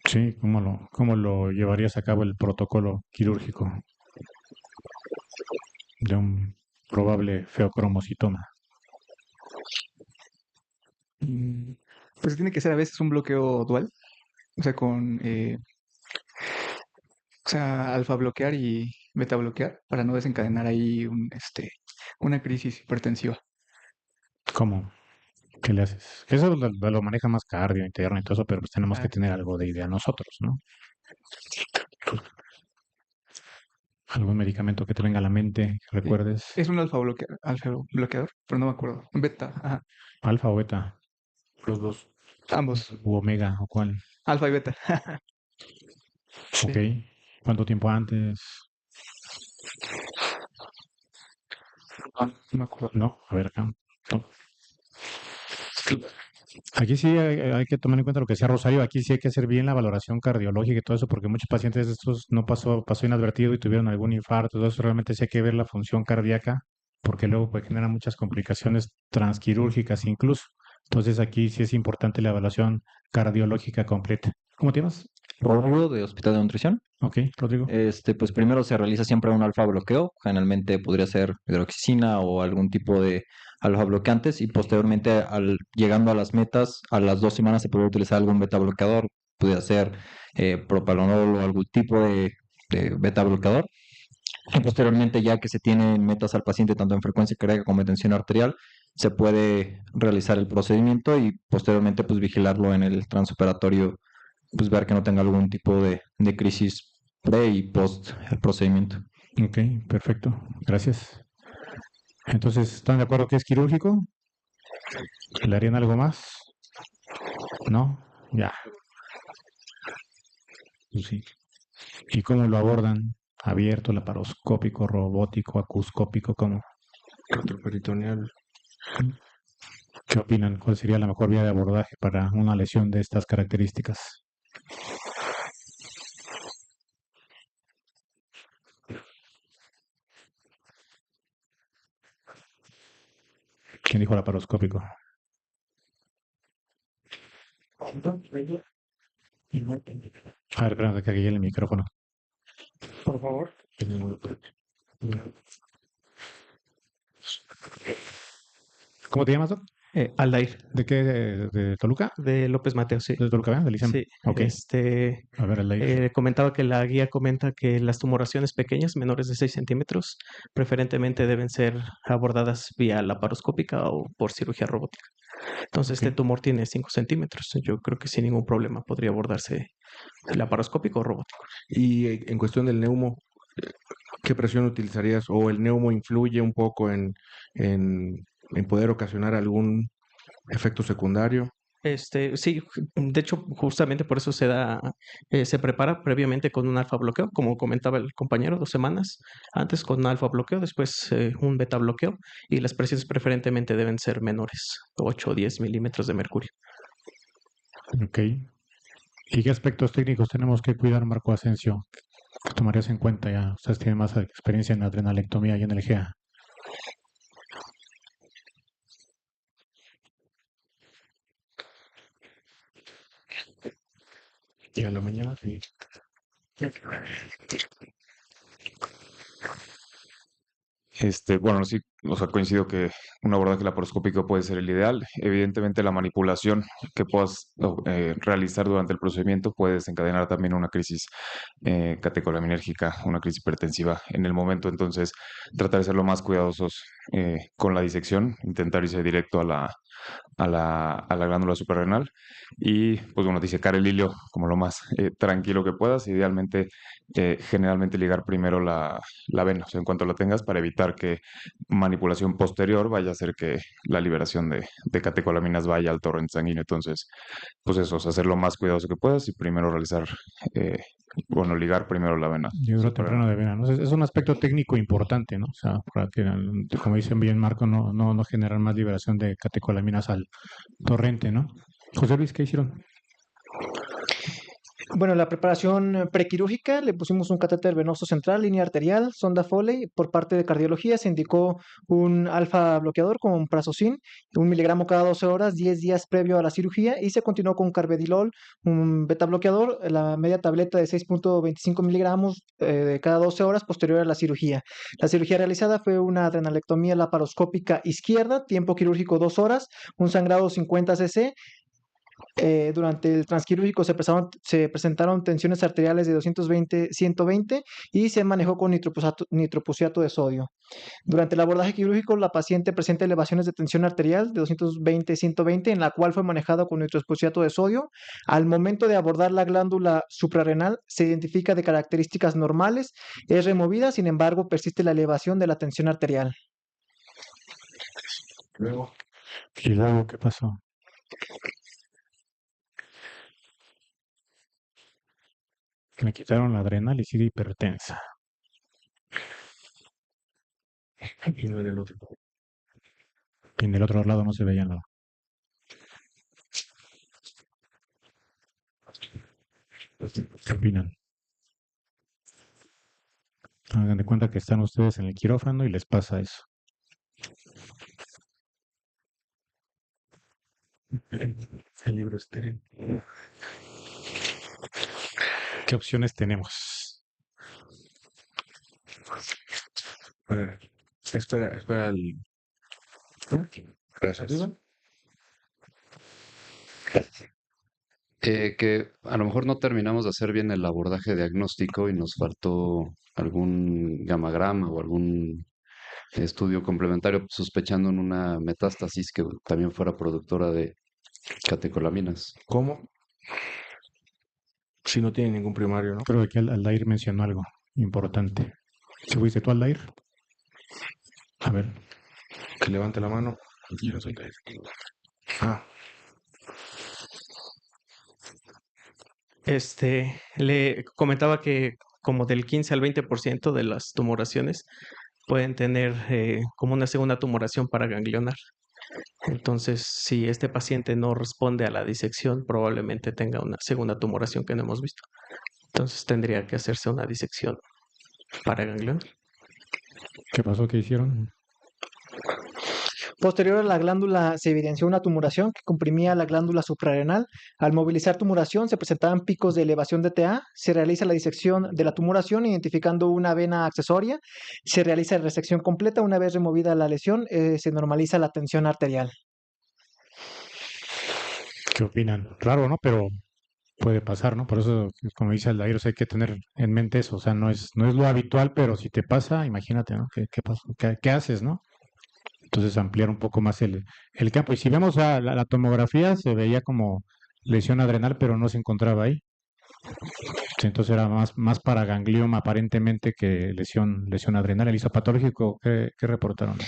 Sí, ¿cómo lo llevarías a cabo el protocolo quirúrgico de un probable feocromocitoma? Pues tiene que ser a veces un bloqueo dual, o sea, o sea, alfa bloquear y beta bloquear para no desencadenar ahí una crisis hipertensiva. ¿Cómo? ¿Qué le haces? Que eso lo maneja más cardio interno y todo eso, pero pues tenemos que tener algo de idea nosotros, ¿no? ¿Algún medicamento que te venga a la mente, que recuerdes? Es un alfa bloqueador, pero no me acuerdo. Beta, ajá. ¿Alfa o beta? Los dos. Ambos. ¿U omega o cuál? Alfa y beta. Ok. ¿Cuánto tiempo antes? No me acuerdo. No, a ver acá. No. Aquí sí hay que tomar en cuenta lo que decía Rosario, aquí sí hay que hacer bien la valoración cardiológica y todo eso, porque muchos pacientes de estos no pasó inadvertido y tuvieron algún infarto, todo eso realmente sí hay que ver la función cardíaca, porque luego puede generar muchas complicaciones transquirúrgicas incluso. Entonces aquí sí es importante la evaluación cardiológica completa. ¿Cómo te llamas? Rodrigo de Hospital de Nutrición. Ok, Rodrigo. Pues primero se realiza siempre un alfa bloqueo, generalmente podría ser hidroxicina o algún tipo de alfa bloqueantes y posteriormente llegando a las metas, a las 2 semanas se puede utilizar algún beta bloqueador, puede ser propanolol o algún tipo de beta bloqueador. Y posteriormente, ya que se tienen metas al paciente tanto en frecuencia cardíaca como en tensión arterial, se puede realizar el procedimiento y posteriormente pues vigilarlo en el transoperatorio, pues ver que no tenga algún tipo de crisis pre y post el procedimiento. Ok, perfecto. Gracias. Entonces, ¿están de acuerdo que es quirúrgico? ¿Le harían algo más? ¿No? Ya. Pues sí. ¿Y cómo lo abordan? ¿Abierto, laparoscópico, robótico, acuscópico? ¿Cómo? Retroperitoneal. ¿Qué opinan? ¿Cuál sería la mejor vía de abordaje para una lesión de estas características? ¿Quién dijo laparoscópico? A ver, espérame que aquí el micrófono. Por favor. ¿Cómo te llamas, Doc? Aldair, ¿De qué? ¿De Toluca? de López Mateo, sí. ¿De Toluca, ¿verdad? Del ISEM. Sí, Ok. A ver, Aldair. comentaba que la guía comenta que las tumoraciones pequeñas, menores de 6 centímetros, preferentemente deben ser abordadas vía laparoscópica o por cirugía robótica. Entonces, este tumor tiene 5 centímetros. Yo creo que sin ningún problema podría abordarse laparoscópico o robótico. Y en cuestión del neumo, ¿qué presión utilizarías? ¿O el neumo influye un poco en poder ocasionar algún efecto secundario? Sí, de hecho, justamente por eso se prepara previamente con un alfa bloqueo, como comentaba el compañero, 2 semanas antes con un alfa bloqueo, después un beta bloqueo, y las presiones preferentemente deben ser menores, 8 o 10 milímetros de mercurio. Ok. ¿Y qué aspectos técnicos tenemos que cuidar, Marco Asensio? ¿Qué tomarías en cuenta ya? Ustedes tienen más experiencia en adrenalectomía y en el GA. Y a la mañana, sí. Bueno, sí, o sea, coincido que un abordaje laparoscópico puede ser el ideal. Evidentemente, la manipulación que puedas realizar durante el procedimiento puede desencadenar también una crisis catecolaminérgica, una crisis hipertensiva en el momento. Entonces, tratar de ser lo más cuidadosos con la disección, intentar irse directo a la glándula suprarrenal y, pues bueno, disecar el hilio como lo más tranquilo que puedas. Idealmente, generalmente ligar primero la vena, o sea, en cuanto la tengas, para evitar que manipulación posterior vaya a hacer que la liberación de catecolaminas vaya al torrente sanguíneo. Entonces, pues eso, o sea, hacer lo más cuidadoso que puedas y primero realizar, ligar primero la vena. Hidro temprano de vena, ¿no? Es un aspecto técnico importante, ¿no? O sea, para que, como dicen bien Marco, no generar más liberación de catecolaminas al torrente, ¿no? José Luis, ¿qué hicieron? Bueno, la preparación prequirúrgica, le pusimos un catéter venoso central, línea arterial, sonda Foley. Por parte de cardiología se indicó un alfa bloqueador con prazosin, 1 miligramo cada 12 horas, 10 días previo a la cirugía, y se continuó con carvedilol, un beta bloqueador, la media tableta de 6.25 miligramos de cada 12 horas posterior a la cirugía. La cirugía realizada fue una adrenalectomía laparoscópica izquierda, tiempo quirúrgico 2 horas, un sangrado 50 cc. Durante el transquirúrgico se presentaron tensiones arteriales de 220-120 y se manejó con nitroprusiato de sodio. Durante el abordaje quirúrgico, la paciente presenta elevaciones de tensión arterial de 220-120, en la cual fue manejada con nitroprusiato de sodio. Al momento de abordar la glándula suprarrenal, se identifica de características normales, es removida, sin embargo, persiste la elevación de la tensión arterial. ¿Y luego qué pasó? Me quitaron la adrenal y hipertensa. Y en el otro lado no se veía nada. ¿Qué opinan? Hagan de cuenta que están ustedes en el quirófano y les pasa eso. El libro estéril. ¿Qué opciones tenemos? Espera el... Gracias. Que a lo mejor no terminamos de hacer bien el abordaje diagnóstico y nos faltó algún gamagrama o algún estudio complementario sospechando en una metástasis que también fuera productora de catecolaminas. ¿Cómo? Si no tiene ningún primario, ¿no? Creo que Aldair mencionó algo importante. ¿Sí fuiste tú, Aldair? A ver. Que levante la mano. Yo soy Aldair. Ah. Le comentaba que como del 15 al 20% de las tumoraciones pueden tener como una segunda tumoración paraganglionar. Entonces, si este paciente no responde a la disección, probablemente tenga una segunda tumoración que no hemos visto. Entonces, tendría que hacerse una disección paraganglionar. ¿Qué pasó? ¿Qué hicieron? Posterior a la glándula se evidenció una tumoración que comprimía la glándula suprarrenal. Al movilizar tumoración se presentaban picos de elevación de TA. Se realiza la disección de la tumoración identificando una vena accesoria. Se realiza la resección completa. Una vez removida la lesión, se normaliza la tensión arterial. ¿Qué opinan? Raro, ¿no? Pero puede pasar, ¿no? Por eso, como dice Aldair, hay que tener en mente eso. O sea, no es lo habitual, pero si te pasa, imagínate, ¿no? ¿Qué pasa? ¿Qué haces, no? Entonces ampliar un poco más el campo. Y si vemos la tomografía, se veía como lesión adrenal, pero no se encontraba ahí. Entonces era más para ganglioma aparentemente que lesión adrenal. El histopatológico, ¿qué reportaron?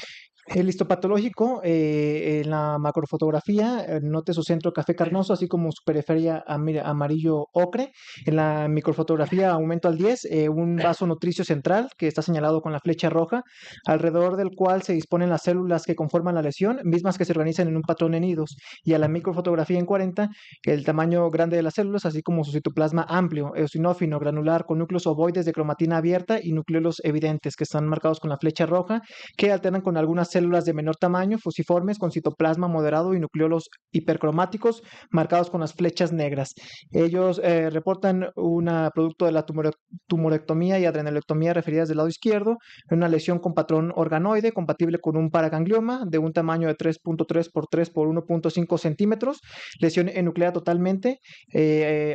El histopatológico, en la macrofotografía, note su centro café carnoso, así como su periferia amarillo ocre. En la microfotografía, aumento al 10, un vaso nutricio central que está señalado con la flecha roja, alrededor del cual se disponen las células que conforman la lesión, mismas que se organizan en un patrón en nidos. Y a la microfotografía en 40, el tamaño grande de las células, así como su citoplasma amplio, eosinófilo, granular, con núcleos ovoides de cromatina abierta y nucleolos evidentes, que están marcados con la flecha roja, que alternan con algunas células de menor tamaño, fusiformes, con citoplasma moderado y nucleolos hipercromáticos marcados con las flechas negras. Ellos reportan un producto de la tumorectomía y adrenalectomía referidas del lado izquierdo, una lesión con patrón organoide compatible con un paraganglioma de un tamaño de 3.3 por 3 por 1.5 centímetros, lesión enucleada totalmente.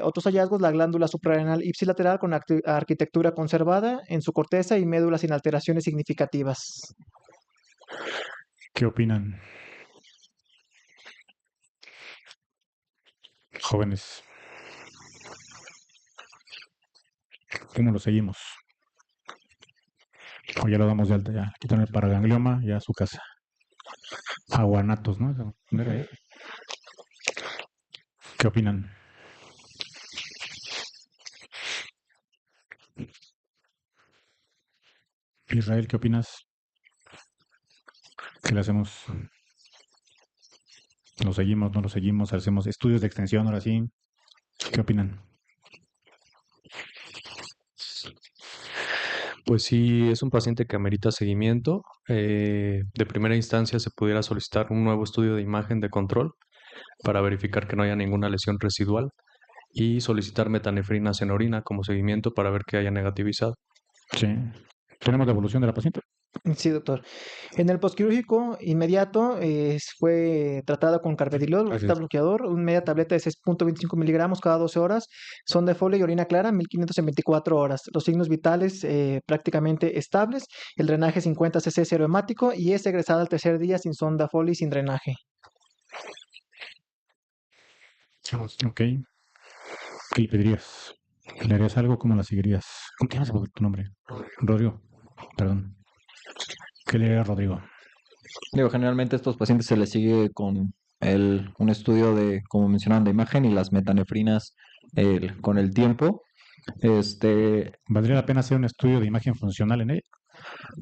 Otros hallazgos, la glándula suprarrenal ipsilateral con arquitectura conservada en su corteza y médula sin alteraciones significativas. ¿Qué opinan? Jóvenes. ¿Cómo lo seguimos? O ya lo damos de alta, ya quitan el paraganglioma, ya a su casa. Aguanatos, ¿no? ¿Qué opinan? Israel, ¿qué opinas? ¿Qué le hacemos? ¿Lo seguimos? ¿No lo seguimos? ¿Hacemos estudios de extensión ahora sí? ¿Qué opinan? Pues sí, es un paciente que amerita seguimiento. De primera instancia se pudiera solicitar un nuevo estudio de imagen de control para verificar que no haya ninguna lesión residual y solicitar metanefrinas en orina como seguimiento para ver que haya negativizado. Sí. ¿Tenemos la evolución de la paciente? Sí, doctor. En el posquirúrgico inmediato fue tratada con carvedilol, beta bloqueador, una media tableta de 6.25 miligramos cada 12 horas, sonda de Foley y orina clara, 1500 en 24 horas. Los signos vitales prácticamente estables, el drenaje 50 cc cero hemático y es egresada al tercer día sin sonda Foley, sin drenaje. Ok. ¿Qué le pedirías? ¿Le harías algo? ¿Cómo la seguirías? ¿Cómo te llamas tu nombre? Rodrigo. Perdón. ¿Qué le haría Rodrigo? Digo, generalmente a estos pacientes se les sigue con un estudio de, como mencionaban, de imagen y las metanefrinas con el tiempo. ¿Valdría la pena hacer un estudio de imagen funcional en ella?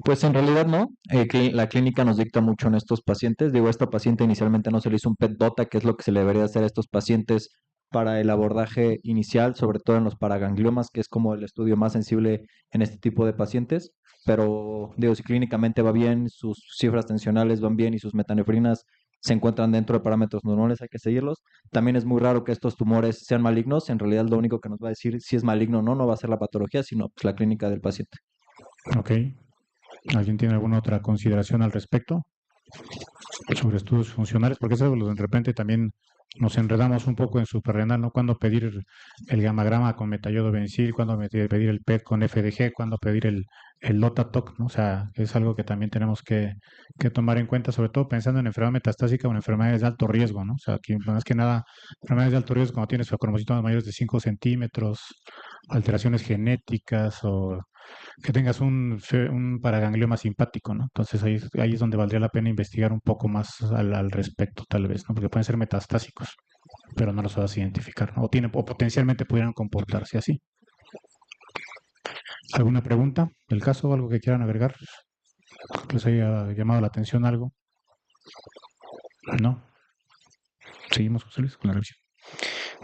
Pues en realidad no. La clínica nos dicta mucho en estos pacientes. Digo, a esta paciente inicialmente no se le hizo un PET-DOTA, que es lo que se le debería hacer a estos pacientes para el abordaje inicial, sobre todo en los paragangliomas, que es como el estudio más sensible en este tipo de pacientes. Pero digo, si clínicamente va bien, sus cifras tensionales van bien y sus metanefrinas se encuentran dentro de parámetros normales, hay que seguirlos. También es muy raro que estos tumores sean malignos. En realidad lo único que nos va a decir si es maligno o no, no va a ser la patología, sino pues, la clínica del paciente. Ok. ¿Alguien tiene alguna otra consideración al respecto sobre estudios funcionales? Porque eso de repente también nos enredamos un poco en suprarrenal, ¿no? Cuándo pedir el gamagrama con metayodobencil, cuándo pedir el PET con FDG, cuándo pedir el LOTA-TOC, ¿no? O sea, es algo que también tenemos que tomar en cuenta, sobre todo pensando en enfermedad metastásica o en enfermedades de alto riesgo, ¿no? O sea, aquí más que nada, enfermedades de alto riesgo cuando tienes feocromocitomas mayores de 5 centímetros, alteraciones genéticas o que tengas un paraganglioma simpático, ¿no? Entonces ahí es donde valdría la pena investigar un poco más al respecto, tal vez, ¿no? Porque pueden ser metastásicos, pero no los vas a identificar, ¿no? O potencialmente pudieran comportarse así. ¿Alguna pregunta del caso o algo que quieran agregar? ¿Que les haya llamado la atención algo? ¿No? Seguimos, José Luis, con la revisión.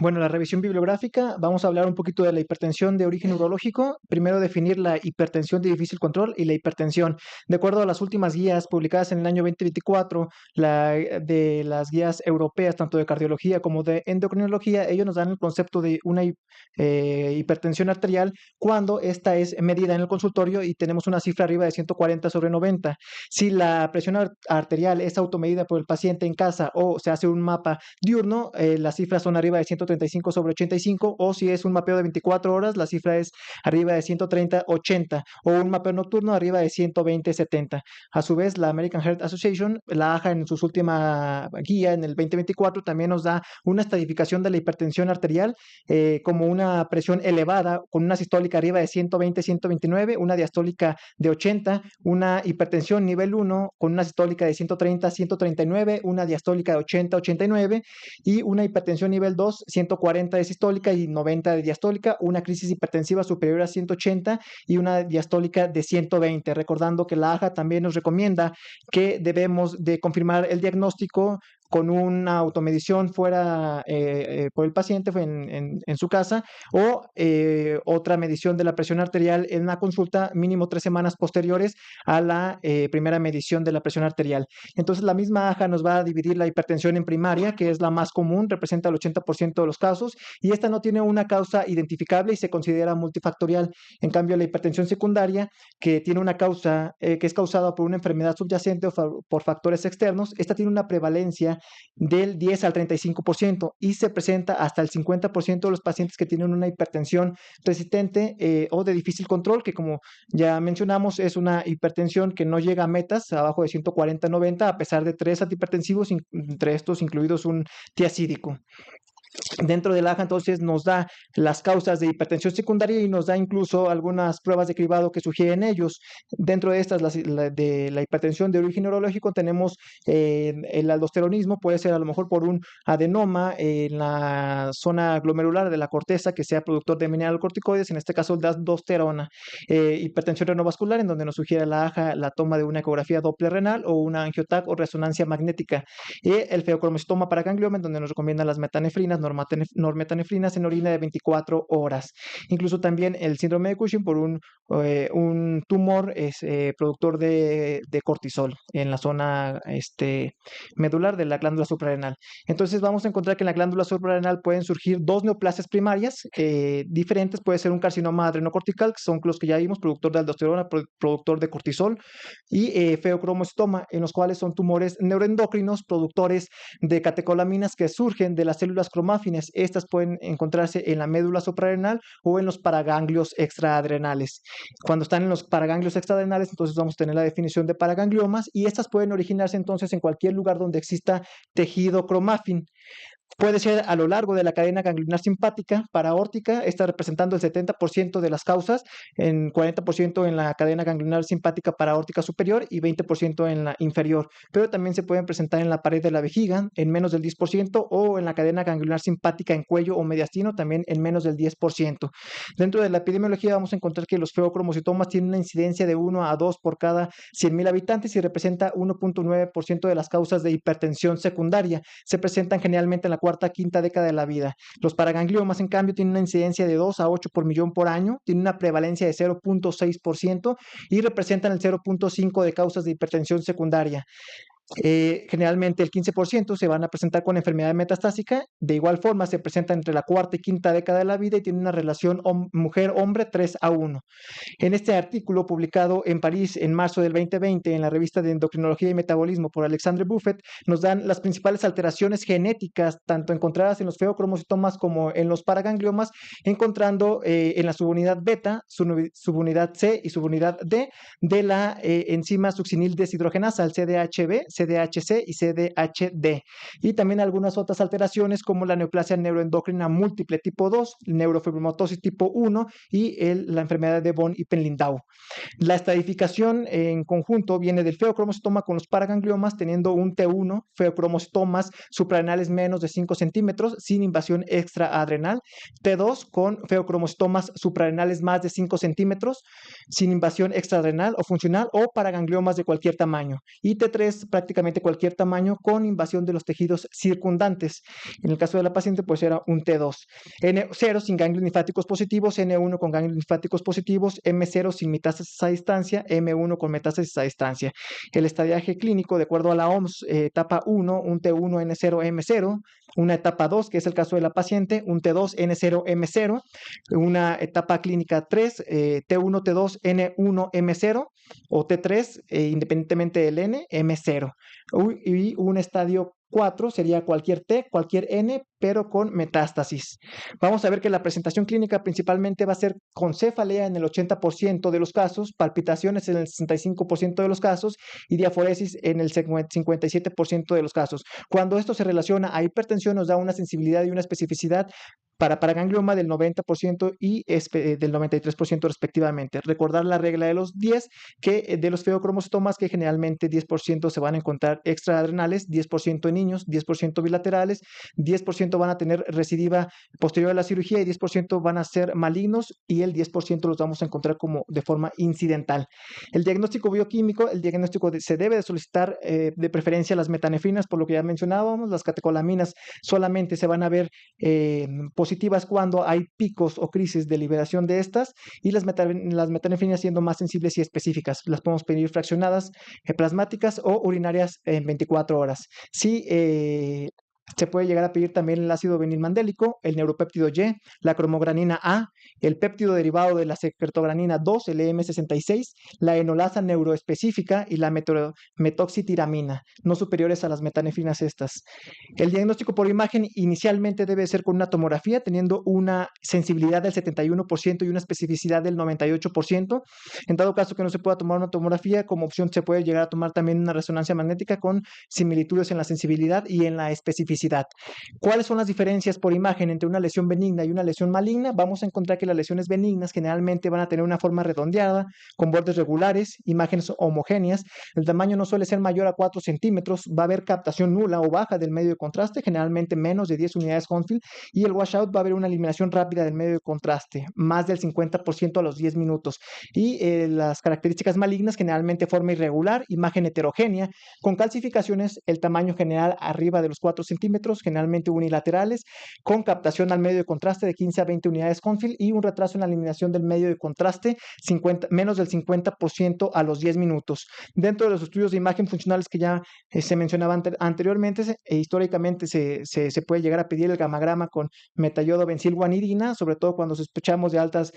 Bueno, la revisión bibliográfica, vamos a hablar un poquito de la hipertensión de origen urológico. Primero definir la hipertensión de difícil control y la hipertensión. De acuerdo a las últimas guías publicadas en el año 2024, de las guías europeas, tanto de cardiología como de endocrinología, ellos nos dan el concepto de una hipertensión arterial cuando esta es medida en el consultorio y tenemos una cifra arriba de 140/90. Si la presión arterial es automedida por el paciente en casa o se hace un mapa diurno, las cifras son arriba de 135/85, o si es un mapeo de 24 horas, la cifra es arriba de 130/80, o un mapeo nocturno arriba de 120/70. A su vez, la American Heart Association, la AHA, en su última guía en el 2024, también nos da una estadificación de la hipertensión arterial como una presión elevada con una sistólica arriba de 120/129, una diastólica de 80, una hipertensión nivel 1 con una sistólica de 130/139, una diastólica de 80/89 y una hipertensión nivel 2, 140 de sistólica y 90 de diastólica, una crisis hipertensiva superior a 180 y una diastólica de 120. Recordando que la AHA también nos recomienda que debemos de confirmar el diagnóstico con una automedición fuera por el paciente en su casa, o otra medición de la presión arterial en una consulta mínimo 3 semanas posteriores a la primera medición de la presión arterial. Entonces, la misma AHA nos va a dividir la hipertensión en primaria, que es la más común, representa el 80% de los casos, y esta no tiene una causa identificable y se considera multifactorial. En cambio, la hipertensión secundaria, que tiene una causa que es causada por una enfermedad subyacente o por factores externos, esta tiene una prevalencia del 10 al 35% y se presenta hasta el 50% de los pacientes que tienen una hipertensión resistente o de difícil control, que, como ya mencionamos, es una hipertensión que no llega a metas abajo de 140/90 a pesar de 3 antihipertensivos, entre estos incluidos un tiazídico. Dentro del AHA, entonces, nos da las causas de hipertensión secundaria y nos da incluso algunas pruebas de cribado que sugieren ellos. Dentro de estas, de la hipertensión de origen neurológico, tenemos el aldosteronismo, puede ser a lo mejor por un adenoma en la zona glomerular de la corteza que sea productor de mineralocorticoides, en este caso la aldosterona. Hipertensión renovascular, en donde nos sugiere la AHA la toma de una ecografía Doppler renal o una angioTAC o resonancia magnética. Y el feocromocitoma para ganglioma, en donde nos recomiendan las metanefrinas, normetanefrinas en orina de 24 horas. Incluso también el síndrome de Cushing por un tumor productor de cortisol en la zona medular de la glándula suprarrenal. Entonces, vamos a encontrar que en la glándula suprarrenal pueden surgir 2 neoplasias primarias diferentes. Puede ser un carcinoma adrenocortical, que son los que ya vimos, productor de aldosterona, productor de cortisol, y feocromocitoma, en los cuales son tumores neuroendocrinos productores de catecolaminas que surgen de las células cromátinas. Estas pueden encontrarse en la médula suprarrenal o en los paraganglios extraadrenales. Cuando están en los paraganglios extraadrenales, entonces vamos a tener la definición de paragangliomas, y estas pueden originarse entonces en cualquier lugar donde exista tejido cromáfin. Puede ser a lo largo de la cadena ganglionar simpática paraórtica, está representando el 70% de las causas, en 40% en la cadena ganglionar simpática paraórtica superior y 20% en la inferior. Pero también se pueden presentar en la pared de la vejiga, en menos del 10%, o en la cadena ganglionar simpática en cuello o mediastino, también en menos del 10%. Dentro de la epidemiología vamos a encontrar que los feocromocitomas tienen una incidencia de 1 a 2 por cada 100,000 habitantes y representa 1.9% de las causas de hipertensión secundaria. Se presentan generalmente en la cuarta, quinta década de la vida. Los paragangliomas, en cambio, tienen una incidencia de 2 a 8 por millón por año, tienen una prevalencia de 0.6% y representan el 0.5% de causas de hipertensión secundaria. Generalmente el 15% se van a presentar con enfermedad metastásica. De igual forma, se presenta entre la cuarta y quinta década de la vida y tiene una relación mujer-hombre 3:1. En este artículo publicado en París en marzo del 2020 en la revista de Endocrinología y Metabolismo por Alexandre Buffet, nos dan las principales alteraciones genéticas, tanto encontradas en los feocromocitomas como en los paragangliomas, encontrando en la subunidad beta, subunidad C y subunidad D de la enzima succinil deshidrogenasa, el CDHB, CDHC y CDHD, y también algunas otras alteraciones como la neoplasia neuroendocrina múltiple tipo 2, neurofibromatosis tipo 1 y la enfermedad de von Hippel-Lindau. La estadificación en conjunto viene del feocromocitoma con los paragangliomas, teniendo un T1, feocromocitomas suprarrenales menos de 5 centímetros sin invasión extraadrenal, T2 con feocromocitomas suprarrenales más de 5 centímetros sin invasión extraadrenal o funcional o paragangliomas de cualquier tamaño, y T3 prácticamente prácticamente cualquier tamaño con invasión de los tejidos circundantes. En el caso de la paciente, pues era un T2. N0 sin ganglios linfáticos positivos, N1 con ganglios linfáticos positivos, M0 sin metástasis a distancia, M1 con metástasis a distancia. El estadiaje clínico, de acuerdo a la OMS, etapa 1, un T1, N0, M0, una etapa 2, que es el caso de la paciente, un T2, N0, M0, una etapa clínica 3, T1, T2, N1, M0, o T3, independientemente del N, M0. Y un estadio 4 sería cualquier T, cualquier N, pero con metástasis. Vamos a ver que la presentación clínica principalmente va a ser con cefalea en el 80% de los casos, palpitaciones en el 65% de los casos y diaforesis en el 57% de los casos. Cuando esto se relaciona a hipertensión, nos da una sensibilidad y una especificidad para paraganglioma del 90% y del 93% respectivamente. Recordar la regla de los 10, que de los feocromosomas, que generalmente 10% se van a encontrar extraadrenales, 10% en niños, 10% bilaterales, 10% van a tener recidiva posterior a la cirugía y 10% van a ser malignos y el 10% los vamos a encontrar como de forma incidental. El diagnóstico bioquímico, se debe de solicitar de preferencia las metanefrinas, por lo que ya mencionábamos. Las catecolaminas solamente se van a ver positivas cuando hay picos o crisis de liberación de estas, y las metanefrinas siendo más sensibles y específicas. Las podemos pedir fraccionadas, plasmáticas o urinarias en 24 horas. Sí, se puede llegar a pedir también el ácido vinilmandélico, el neuropéptido Y, la cromogranina A, el péptido derivado de la secretogranina 2, el EM66, la enolasa neuroespecífica y la metoxitiramina, no superiores a las metanefrinas estas. El diagnóstico por imagen inicialmente debe ser con una tomografía, teniendo una sensibilidad del 71% y una especificidad del 98%. En dado caso que no se pueda tomar una tomografía, como opción se puede llegar a tomar también una resonancia magnética con similitudes en la sensibilidad y en la especificidad. ¿Cuáles son las diferencias por imagen entre una lesión benigna y una lesión maligna? Vamos a encontrar que las lesiones benignas generalmente van a tener una forma redondeada, con bordes regulares, imágenes homogéneas. El tamaño no suele ser mayor a 4 centímetros. Va a haber captación nula o baja del medio de contraste, generalmente menos de 10 unidades Hounsfield. Y el washout va a haber una eliminación rápida del medio de contraste, más del 50% a los 10 minutos. Y las características malignas, generalmente forma irregular, imagen heterogénea, con calcificaciones, el tamaño general arriba de los 4 centímetros, generalmente unilaterales, con captación al medio de contraste de 15 a 20 unidades Hounsfield y un retraso en la eliminación del medio de contraste menos del 50% a los 10 minutos. Dentro de los estudios de imagen funcionales que ya se mencionaba anteriormente, históricamente se puede llegar a pedir el gamagrama con metayodo benzilguanidina, sobre todo cuando sospechamos de altas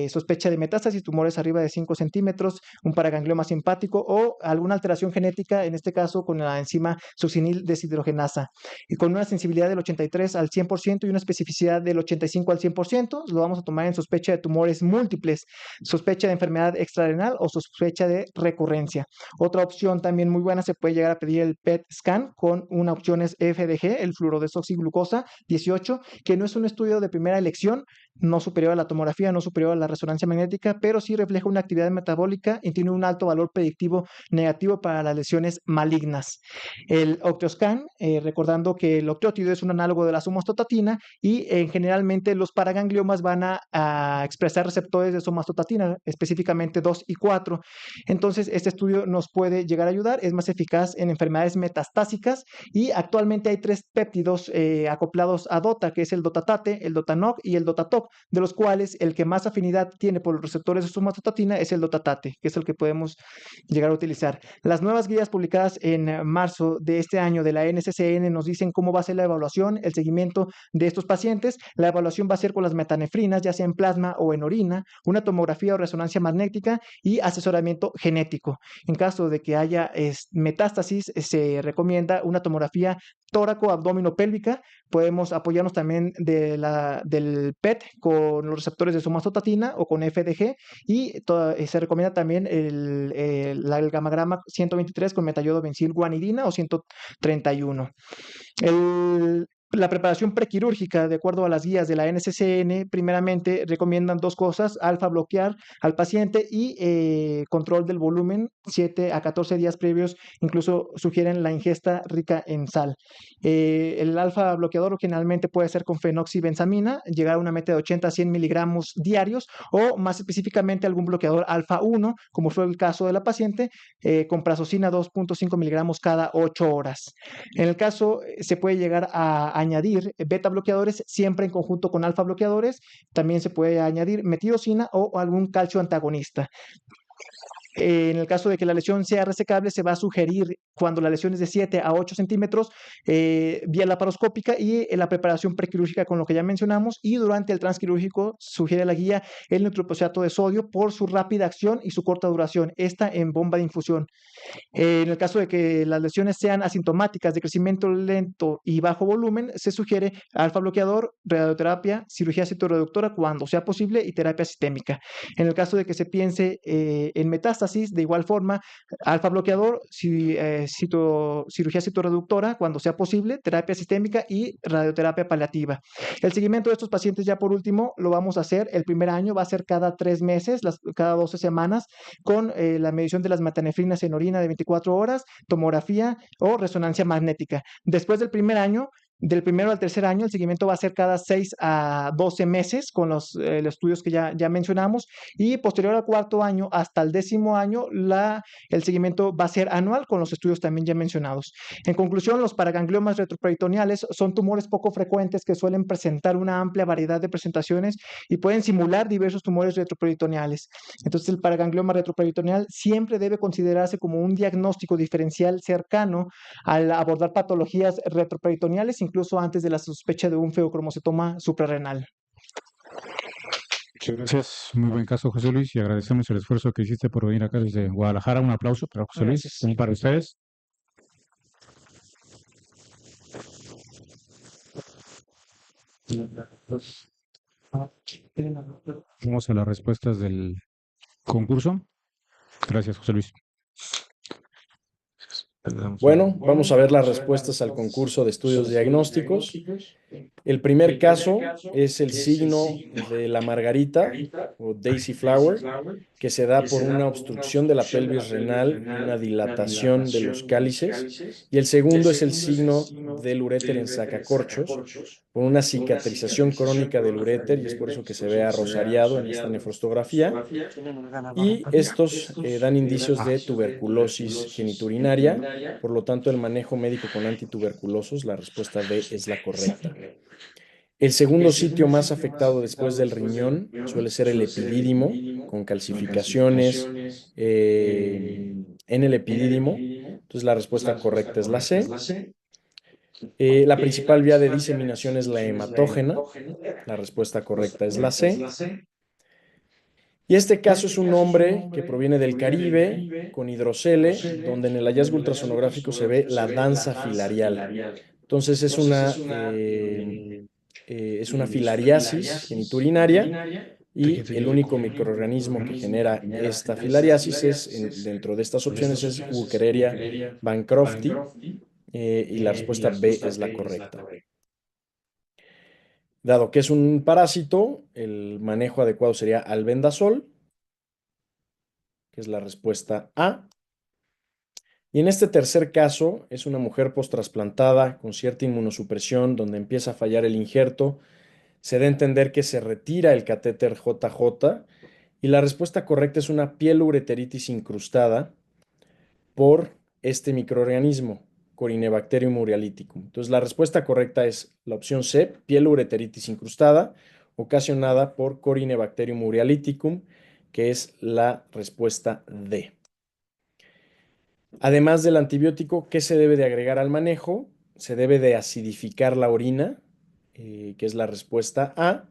sospecha de metástasis, tumores arriba de 5 centímetros, un paraganglioma simpático o alguna alteración genética, en este caso con la enzima succinil deshidrogenasa, y con una sensibilidad del 83 al 100% y una especificidad del 85 al 100%. Lo vamos a tomar en sospecha de tumores múltiples, sospecha de enfermedad extrarenal o sospecha de recurrencia. Otra opción también muy buena, se puede llegar a pedir el PET scan con una opción es FDG, el fluorodesoxiglucosa 18, que no es un estudio de primera elección, no superior a la tomografía, no superior a la resonancia magnética, pero sí refleja una actividad metabólica y tiene un alto valor predictivo negativo para las lesiones malignas. El Octoscan, recordando que el octeótido es un análogo de la somatostatina y generalmente los paragangliomas van a expresar receptores de somatostatina, específicamente 2 y 4. Entonces, este estudio nos puede llegar a ayudar, es más eficaz en enfermedades metastásicas y actualmente hay 3 péptidos acoplados a DOTA, que es el DOTATATE, el DOTANOC y el DOTATOC, de los cuales el que más afinidad tiene por los receptores de somatostatina es el DOTATATE, que es el que podemos llegar a utilizar. Las nuevas guías publicadas en marzo de este año de la NCCN nos dicen cómo va a ser la evaluación, el seguimiento de estos pacientes. La evaluación va a ser con las metanefrinas, ya sea en plasma o en orina, una tomografía o resonancia magnética y asesoramiento genético. En caso de que haya metástasis, se recomienda una tomografía tóraco-abdominopélvica. Podemos apoyarnos también del PET con los receptores de somatostatina o con FDG y se recomienda también el gamagrama 123 con metayodo benzilguanidina o 131. La preparación prequirúrgica, de acuerdo a las guías de la NCCN, primeramente recomiendan dos cosas: alfa bloquear al paciente y control del volumen, 7 a 14 días previos, incluso sugieren la ingesta rica en sal. El alfa bloqueador generalmente puede ser con fenoxibenzamina, llegar a una meta de 80 a 100 miligramos diarios, o más específicamente algún bloqueador alfa 1, como fue el caso de la paciente, con prazosina 2.5 miligramos cada 8 horas. En el caso, se puede llegar a añadir beta bloqueadores siempre en conjunto con alfa bloqueadores. También se puede añadir metirosina o algún calcio antagonista. En el caso de que la lesión sea resecable, se va a sugerir, cuando la lesión es de 7 a 8 centímetros, vía laparoscópica y la preparación prequirúrgica con lo que ya mencionamos, y durante el transquirúrgico sugiere la guía el nitroprusiato de sodio por su rápida acción y su corta duración, esta en bomba de infusión. En el caso de que las lesiones sean asintomáticas, de crecimiento lento y bajo volumen, se sugiere alfa bloqueador, radioterapia, cirugía citoreductora cuando sea posible y terapia sistémica. En el caso de que se piense en metástasis, de igual forma, alfa bloqueador, cirugía citoreductora cuando sea posible, terapia sistémica y radioterapia paliativa. El seguimiento de estos pacientes, ya por último, lo vamos a hacer el primer año, va a ser cada 3 meses, cada 12 semanas, con la medición de las metanefrinas en orina de 24 horas, tomografía o resonancia magnética. Después del primer año, del primero al tercer año, el seguimiento va a ser cada 6 a 12 meses con los estudios que ya mencionamos, y posterior al cuarto año hasta el 10º año, el seguimiento va a ser anual con los estudios también ya mencionados. En conclusión, los paragangliomas retroperitoneales son tumores poco frecuentes que suelen presentar una amplia variedad de presentaciones y pueden simular diversos tumores retroperitoneales. Entonces, el paraganglioma retroperitoneal siempre debe considerarse como un diagnóstico diferencial cercano al abordar patologías retroperitoneales, incluso antes de la sospecha de un feocromocitoma suprarrenal. Muchas gracias. Muy buen caso, José Luis, y agradecemos el esfuerzo que hiciste por venir acá desde Guadalajara. Un aplauso para José Luis, también para ustedes. Vamos a las respuestas del concurso. Gracias, José Luis. Bueno, vamos a ver las respuestas al concurso de estudios diagnósticos. El primer caso es el signo de la margarita o daisy flower, que se da por una obstrucción de la pelvis renal y una dilatación de los cálices. Y el segundo es el signo del uréter en sacacorchos, por una cicatrización crónica del uréter, y es por eso que se ve arrosariado en esta nefrostografía. Y estos dan indicios de tuberculosis geniturinaria. Por lo tanto, el manejo médico con antituberculosos, la respuesta B es la correcta. El segundo sitio más afectado después del riñón suele ser el epidídimo, con calcificaciones en el epidídimo. Entonces, la respuesta correcta es la C. La principal vía de diseminación es la hematógena. La respuesta correcta es la C. Y este caso es un hombre que proviene del Caribe, con hidrocele, donde en el hallazgo ultrasonográfico se ve la danza filarial. Entonces es una filariasis geniturinaria, y el único microorganismo que genera esta filariasis dentro de estas opciones es Wuchereria bancrofti, y la respuesta B es la correcta. Dado que es un parásito, el manejo adecuado sería albendazol, que es la respuesta A. Y en este tercer caso es una mujer postrasplantada con cierta inmunosupresión, donde empieza a fallar el injerto. Se da a entender que se retira el catéter JJ, y la respuesta correcta es una pielureteritis incrustada por este microorganismo, Corynebacterium murialyticum. Entonces, la respuesta correcta es la opción C, pielureteritis incrustada, ocasionada por Corynebacterium murialyticum, que es la respuesta D. Además del antibiótico, ¿qué se debe de agregar al manejo? Se debe de acidificar la orina, que es la respuesta A.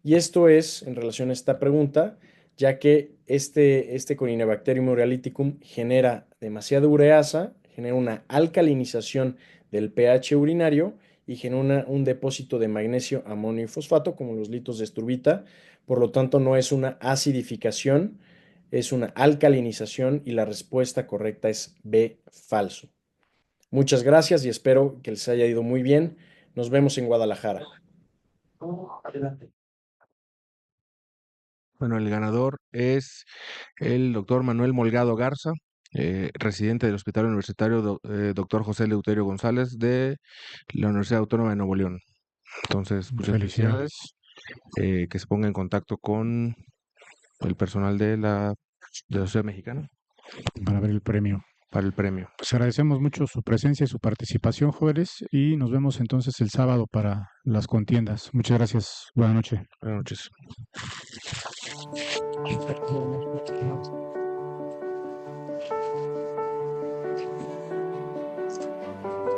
Y esto es en relación a esta pregunta, ya que este Corynebacterium murialyticum genera demasiada ureasa, genera una alcalinización del pH urinario y genera un depósito de magnesio, amonio y fosfato, como los litos de estrubita. Por lo tanto, no es una acidificación, es una alcalinización, y la respuesta correcta es B, falso. Muchas gracias y espero que les haya ido muy bien. Nos vemos en Guadalajara. Bueno, el ganador es el doctor Manuel Molgado Garza, residente del Hospital Universitario Doctor José Eleuterio González de la Universidad Autónoma de Nuevo León. Entonces, muchas Felicidades. felicidades. Que se ponga en contacto con el personal de la Sociedad Mexicana Para ver el premio. para el premio. Pues agradecemos mucho su presencia y su participación, jóvenes, y nos vemos entonces el sábado para las contiendas. Muchas gracias. Buenas noches. Buenas noches.